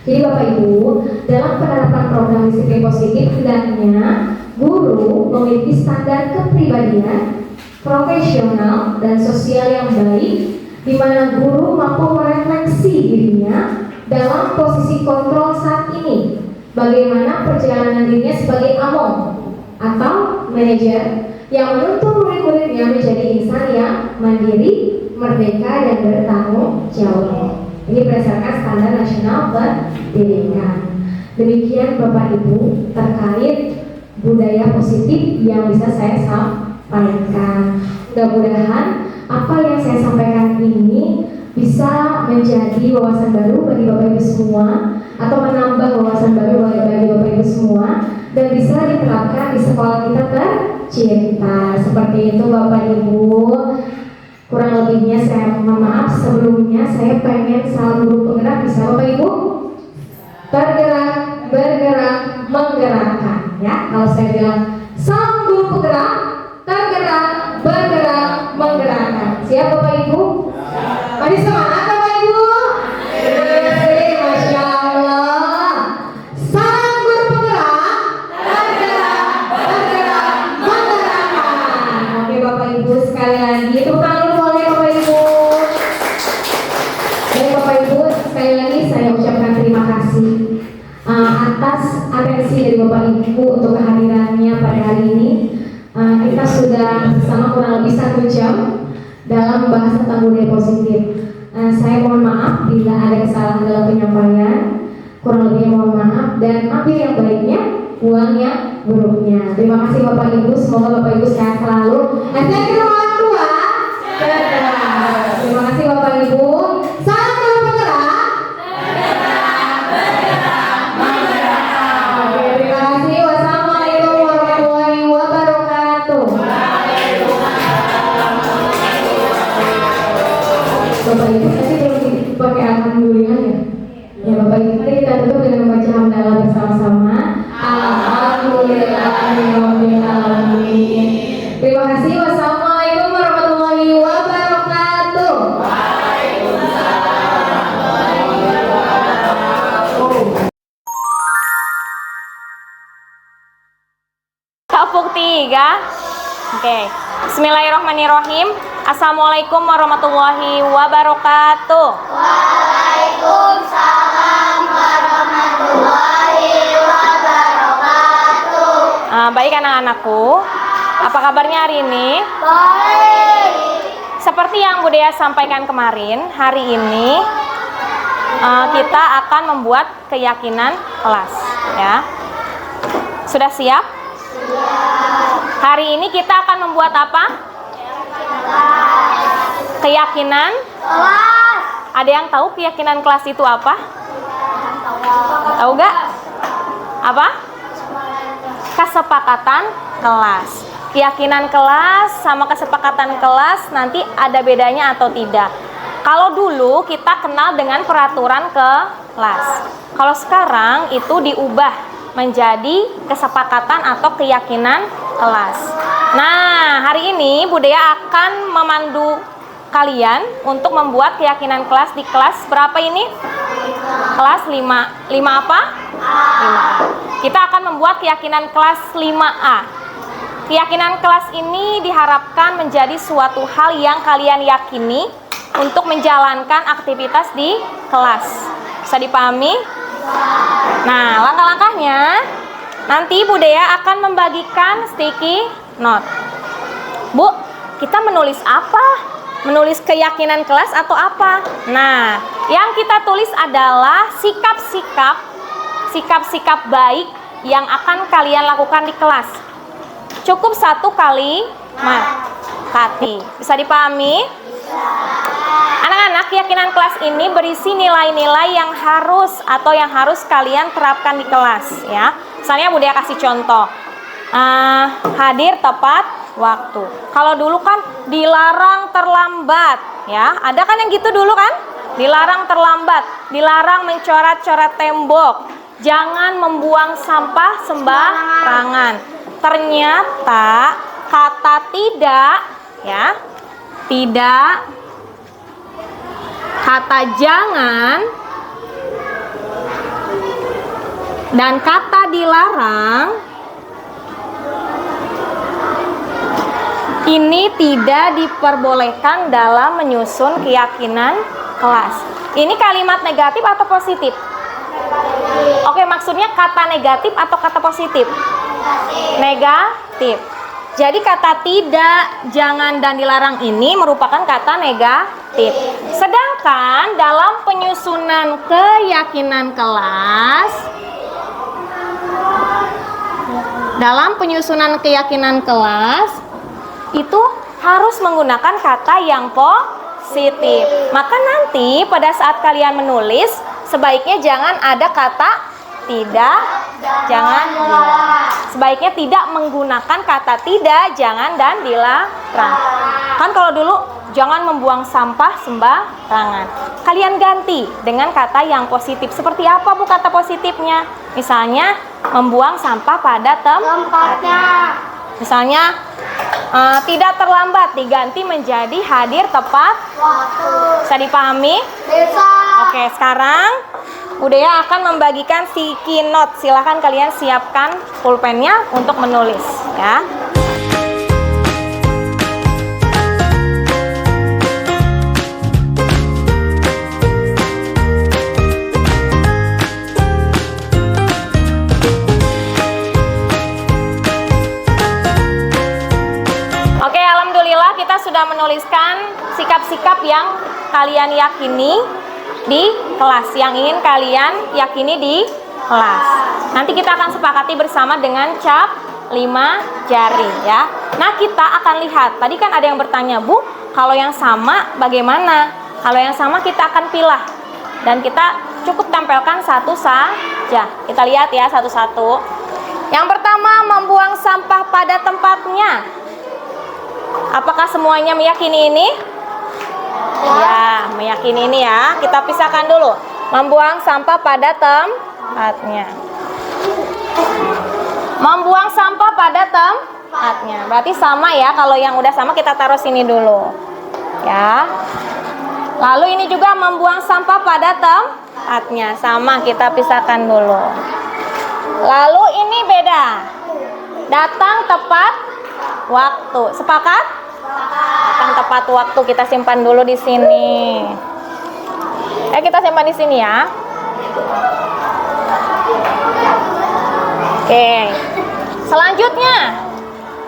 Jadi Bapak Ibu, dalam penerapan program disiplin positif hendaknya guru memiliki standar kepribadian, profesional dan sosial yang baik, di mana guru mampu merefleksi dirinya dalam posisi kontrol saat ini, bagaimana perjalanan dirinya sebagai among atau manajer yang menuntun murid-muridnya menjadi insan yang mandiri, merdeka dan bertanggung jawab. Ini berdasarkan standar nasional pendidikan. Demikian Bapak Ibu terkait budaya positif yang bisa saya sampaikan. Mudah-mudahan apa yang saya sampaikan ini bisa menjadi wawasan baru bagi Bapak Ibu semua, atau menambah wawasan baru bagi Bapak Ibu semua, dan bisa diterapkan di sekolah kita tercinta. Seperti itu Bapak Ibu. Kurang lebihnya saya mohon maaf. Sebelumnya saya pengen salam guru penggerak, bisa Bapak Ibu? Bergerak, bergerak, menggerakkan. Ya, kalau saya bilang salam guru penggerak, tergerak, bergerak, menggerakkan. Siap Bapak Ibu? Mari semangat Bapak Ibu. Masya Allah. Salam guru penggerak, tergerak, bergerak, menggerakkan. Oke Bapak Ibu, sekali lagi tepuk tangan dulu boleh Bapak Ibu. Baik Bapak Ibu, sekali lagi saya ucapkan terima kasih atas atensi dari Bapak Ibu untuk kehadirannya pada hari ini. Kita sudah bersama kurang lebih 1 jam dalam membahas tentang budaya positif. Saya mohon maaf bila ada kesalahan dalam penyampaian, kurang lebihnya mohon maaf, dan ambil yang baiknya, buang yang buruknya. Terima kasih Bapak Ibu, semoga Bapak Ibu sehat selalu. Efek orang tua cerdas. Terima kasih Bapak Ibu. Salam guru penggerak. Oke, terima kasih. Wassalamualaikum warahmatullahi wabarakatuh. Bapak Ibu tadi belum pakai alhamdulillah ya. Ya Bapak Ibu, mari kita tutup dengan membaca hamdalah bersama-sama. Alhamdulillahirabbil alamin. Terima kasih. Wassalamualaikum warahmatullahi wabarakatuh. Kapuk 3. Oke. Bismillahirrahmanirrahim. Assalamualaikum warahmatullahi wabarakatuh. Waalaikumsalam warahmatullahi wabarakatuh. Baik anak-anakku. Apa kabarnya hari ini? Baik. Seperti yang Budaya sampaikan kemarin, hari ini kita akan membuat keyakinan kelas, ya. Sudah siap? Hari ini kita akan membuat apa? Keyakinan Kelas. Ada yang tahu keyakinan kelas itu apa? Tahu gak? Apa? Kesepakatan kelas. Keyakinan kelas sama kesepakatan kelas nanti ada bedanya atau tidak? Kalau dulu kita kenal dengan peraturan kelas. Kalau sekarang itu diubah menjadi kesepakatan atau keyakinan kelas. Nah, hari ini Budaya akan memandu kalian untuk membuat keyakinan kelas di kelas berapa ini? Kelas 5. 5 apa? 5A. Kita akan membuat keyakinan kelas 5A. Keyakinan kelas ini diharapkan menjadi suatu hal yang kalian yakini untuk menjalankan aktivitas di kelas. Bisa dipahami? Nah, langkah-langkahnya nanti Budaya akan membagikan sticky note. Bu, kita menulis apa? Menulis keyakinan kelas atau apa? Nah, yang kita tulis adalah sikap-sikap baik yang akan kalian lakukan di kelas. Cukup 1 kalimat. Bisa dipahami? Anak-anak, keyakinan kelas ini berisi nilai-nilai yang harus kalian terapkan di kelas, ya. Misalnya Budaya kasih contoh. Hadir tepat waktu. Kalau dulu kan dilarang terlambat, ya. Ada kan yang gitu dulu kan? dilarang terlambat, dilarang mencoret-coret tembok, jangan membuang sampah sembarangan. Ternyata kata tidak, ya, tidak, kata jangan, dan kata dilarang ini tidak diperbolehkan dalam menyusun keyakinan kelas. Ini kalimat negatif atau positif? Oke, maksudnya kata negatif atau kata positif? Negatif. Jadi kata tidak, jangan, dan dilarang ini merupakan kata negatif. Sedangkan dalam penyusunan keyakinan kelas, itu harus menggunakan kata yang positif. Maka nanti pada saat kalian menulis, sebaiknya jangan ada kata tidak, jangan, dilarang. Sebaiknya tidak menggunakan kata tidak, jangan, dan dilarang. Kan kalau dulu jangan membuang sampah sembarangan. Kalian ganti dengan kata yang positif. Seperti apa Bu kata positifnya? Misalnya membuang sampah pada tempatnya. Misalnya tidak terlambat diganti menjadi hadir tepat waktu. Bisa dipahami? Bisa. Oke, sekarang Budaya akan membagikan sticky note. Silahkan kalian siapkan pulpennya untuk menulis, ya. Oke, alhamdulillah kita sudah menuliskan sikap-sikap yang kalian yakini di kelas, yang ingin kalian yakini di kelas. Nanti kita akan sepakati bersama dengan cap 5 jari, ya. Nah, kita akan lihat. Tadi kan ada yang bertanya, Bu, kalau yang sama bagaimana? Kalau yang sama kita akan pilah dan kita cukup tempelkan satu saja. Kita lihat ya satu-satu. Yang pertama, membuang sampah pada tempatnya. Apakah semuanya meyakini ini? Ya, meyakini ini ya. Kita pisahkan dulu. Membuang sampah pada tempatnya. Membuang sampah pada tempatnya. Berarti sama ya. Kalau yang udah sama kita taruh sini dulu. Ya. Lalu ini juga membuang sampah pada tempatnya. Sama, kita pisahkan dulu. Lalu ini beda. Datang tepat waktu. Sepakat? Datang tepat waktu, kita simpan dulu di sini. Kita simpan di sini ya. Oke. Selanjutnya,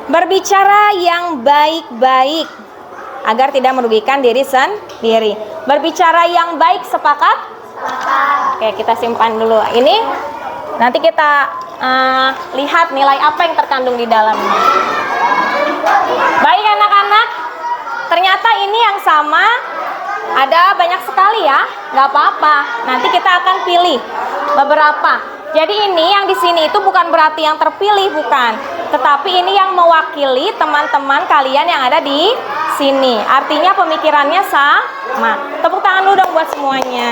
berbicara yang baik-baik agar tidak merugikan diri sendiri. Berbicara yang baik, sepakat? Oke, kita simpan dulu. Ini nanti kita lihat nilai apa yang terkandung di dalamnya. Baik anak-anak, ternyata ini yang sama ada banyak sekali ya, nggak apa-apa. Nanti kita akan pilih beberapa. Jadi ini yang di sini itu bukan berarti yang terpilih, bukan. Tetapi ini yang mewakili teman-teman kalian yang ada di sini. Artinya pemikirannya sama. Tepuk tangan dulu dong buat semuanya.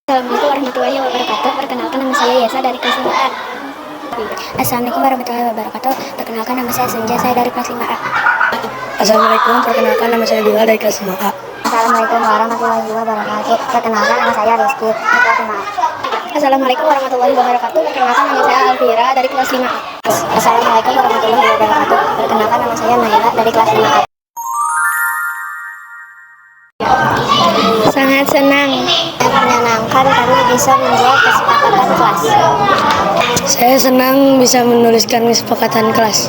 Assalamualaikum warahmatullahi wabarakatuh. Perkenalkan nama saya Yesa dari kelas 5A. Assalamualaikum warahmatullahi wabarakatuh. Perkenalkan nama saya Senja, saya dari kelas 5A. Assalamualaikum, perkenalkan nama saya Bilal dari kelas 5A. Assalamualaikum warahmatullahi wabarakatuh. Perkenalkan nama saya Rizky dari kelas 5A. Assalamualaikum warahmatullahi wabarakatuh. Perkenalkan nama saya Alvira dari kelas 5A. Assalamualaikum warahmatullahi wabarakatuh. Perkenalkan nama saya Naila dari kelas 5A. Sangat senang dan menyenangkan menyenangkan karena bisa membuat kesepakatan kelas. Saya senang bisa menuliskan kesepakatan kelas.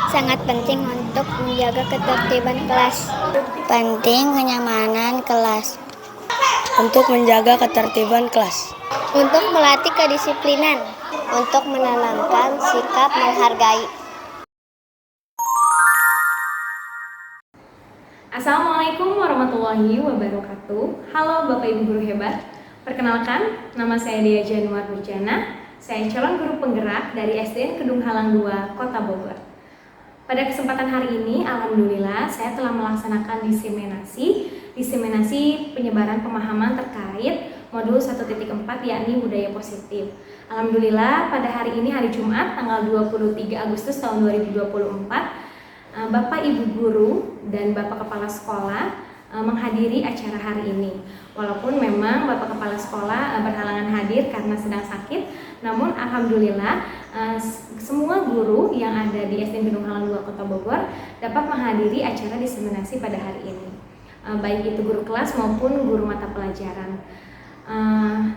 Sangat penting untuk menjaga ketertiban kelas. Penting kenyamanan kelas. Untuk menjaga ketertiban kelas. Untuk melatih kedisiplinan. Untuk menanamkan sikap menghargai. Assalamualaikum warahmatullahi wabarakatuh. Halo Bapak Ibu guru hebat. Perkenalkan, nama saya Dea Januar Nurjana. Saya calon guru penggerak dari SDN Kedung Halang 2, Kota Bogor. Pada kesempatan hari ini, alhamdulillah saya telah melaksanakan diseminasi penyebaran pemahaman terkait modul 1.4 yakni budaya positif. Alhamdulillah pada hari ini hari Jumat tanggal 23 Agustus tahun 2024 Bapak Ibu guru dan Bapak Kepala Sekolah menghadiri acara hari ini. Walaupun memang Bapak Kepala Sekolah berhalangan hadir karena sedang sakit, namun alhamdulillah semua guru yang ada di SDN Kedung Halang 2 Kota Bogor dapat menghadiri acara diseminasi pada hari ini. Baik itu guru kelas maupun guru mata pelajaran.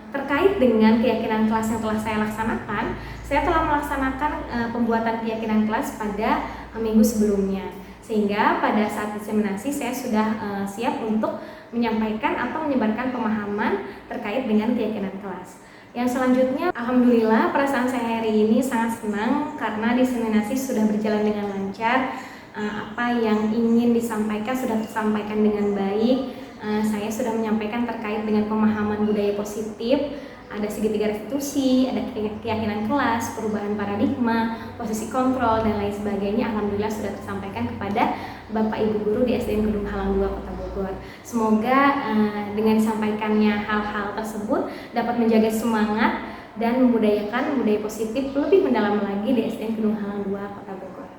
Terkait dengan keyakinan kelas yang telah saya laksanakan, saya telah melaksanakan pembuatan keyakinan kelas pada minggu sebelumnya, sehingga pada saat diseminasi saya sudah siap untuk menyampaikan atau menyebarkan pemahaman terkait dengan keyakinan kelas. Yang selanjutnya, alhamdulillah perasaan saya hari ini sangat senang karena diseminasi sudah berjalan dengan lancar. Apa yang ingin disampaikan sudah tersampaikan dengan baik. Saya sudah menyampaikan terkait dengan pemahaman budaya positif, ada segitiga restitusi, ada keyakinan kelas, perubahan paradigma, posisi kontrol, dan lain sebagainya. Alhamdulillah sudah tersampaikan kepada Bapak Ibu guru di SDN Kedung Halang 2 Kota Bogor. Semoga dengan disampaikannya hal-hal tersebut dapat menjaga semangat dan membudayakan budaya positif lebih mendalam lagi di SDN Kedung Halang 2 Kota Bogor.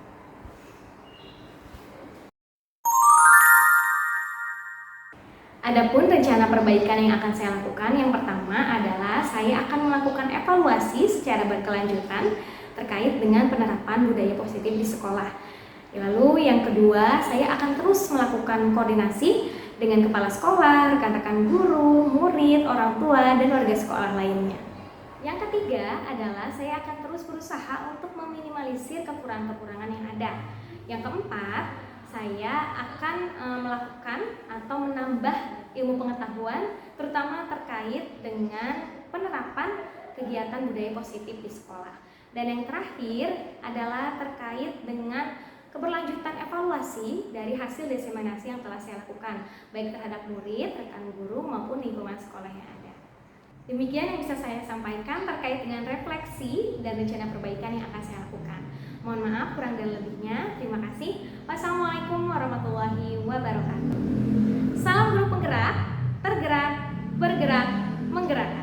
Adapun rencana perbaikan yang akan saya lakukan, yang pertama adalah saya akan melakukan evaluasi secara berkelanjutan terkait dengan penerapan budaya positif di sekolah. Lalu yang kedua, saya akan terus melakukan koordinasi dengan kepala sekolah, rekan-rekan guru, murid, orang tua, dan warga sekolah lainnya. Yang ketiga adalah saya akan terus berusaha untuk meminimalisir kekurangan-kekurangan yang ada. Yang keempat, saya akan melakukan atau menambah ilmu pengetahuan terutama terkait dengan penerapan kegiatan budaya positif di sekolah. Dan yang terakhir adalah terkait dengan keberlanjutan evaluasi dari hasil diseminasi yang telah saya lakukan, baik terhadap murid, rekan guru maupun lingkungan sekolah yang ada. Demikian yang bisa saya sampaikan terkait dengan refleksi dan rencana perbaikan yang akan saya lakukan. Mohon maaf kurang dan lebihnya. Terima kasih. Wassalamualaikum warahmatullahi wabarakatuh. Salam guru penggerak, tergerak, bergerak, menggerak.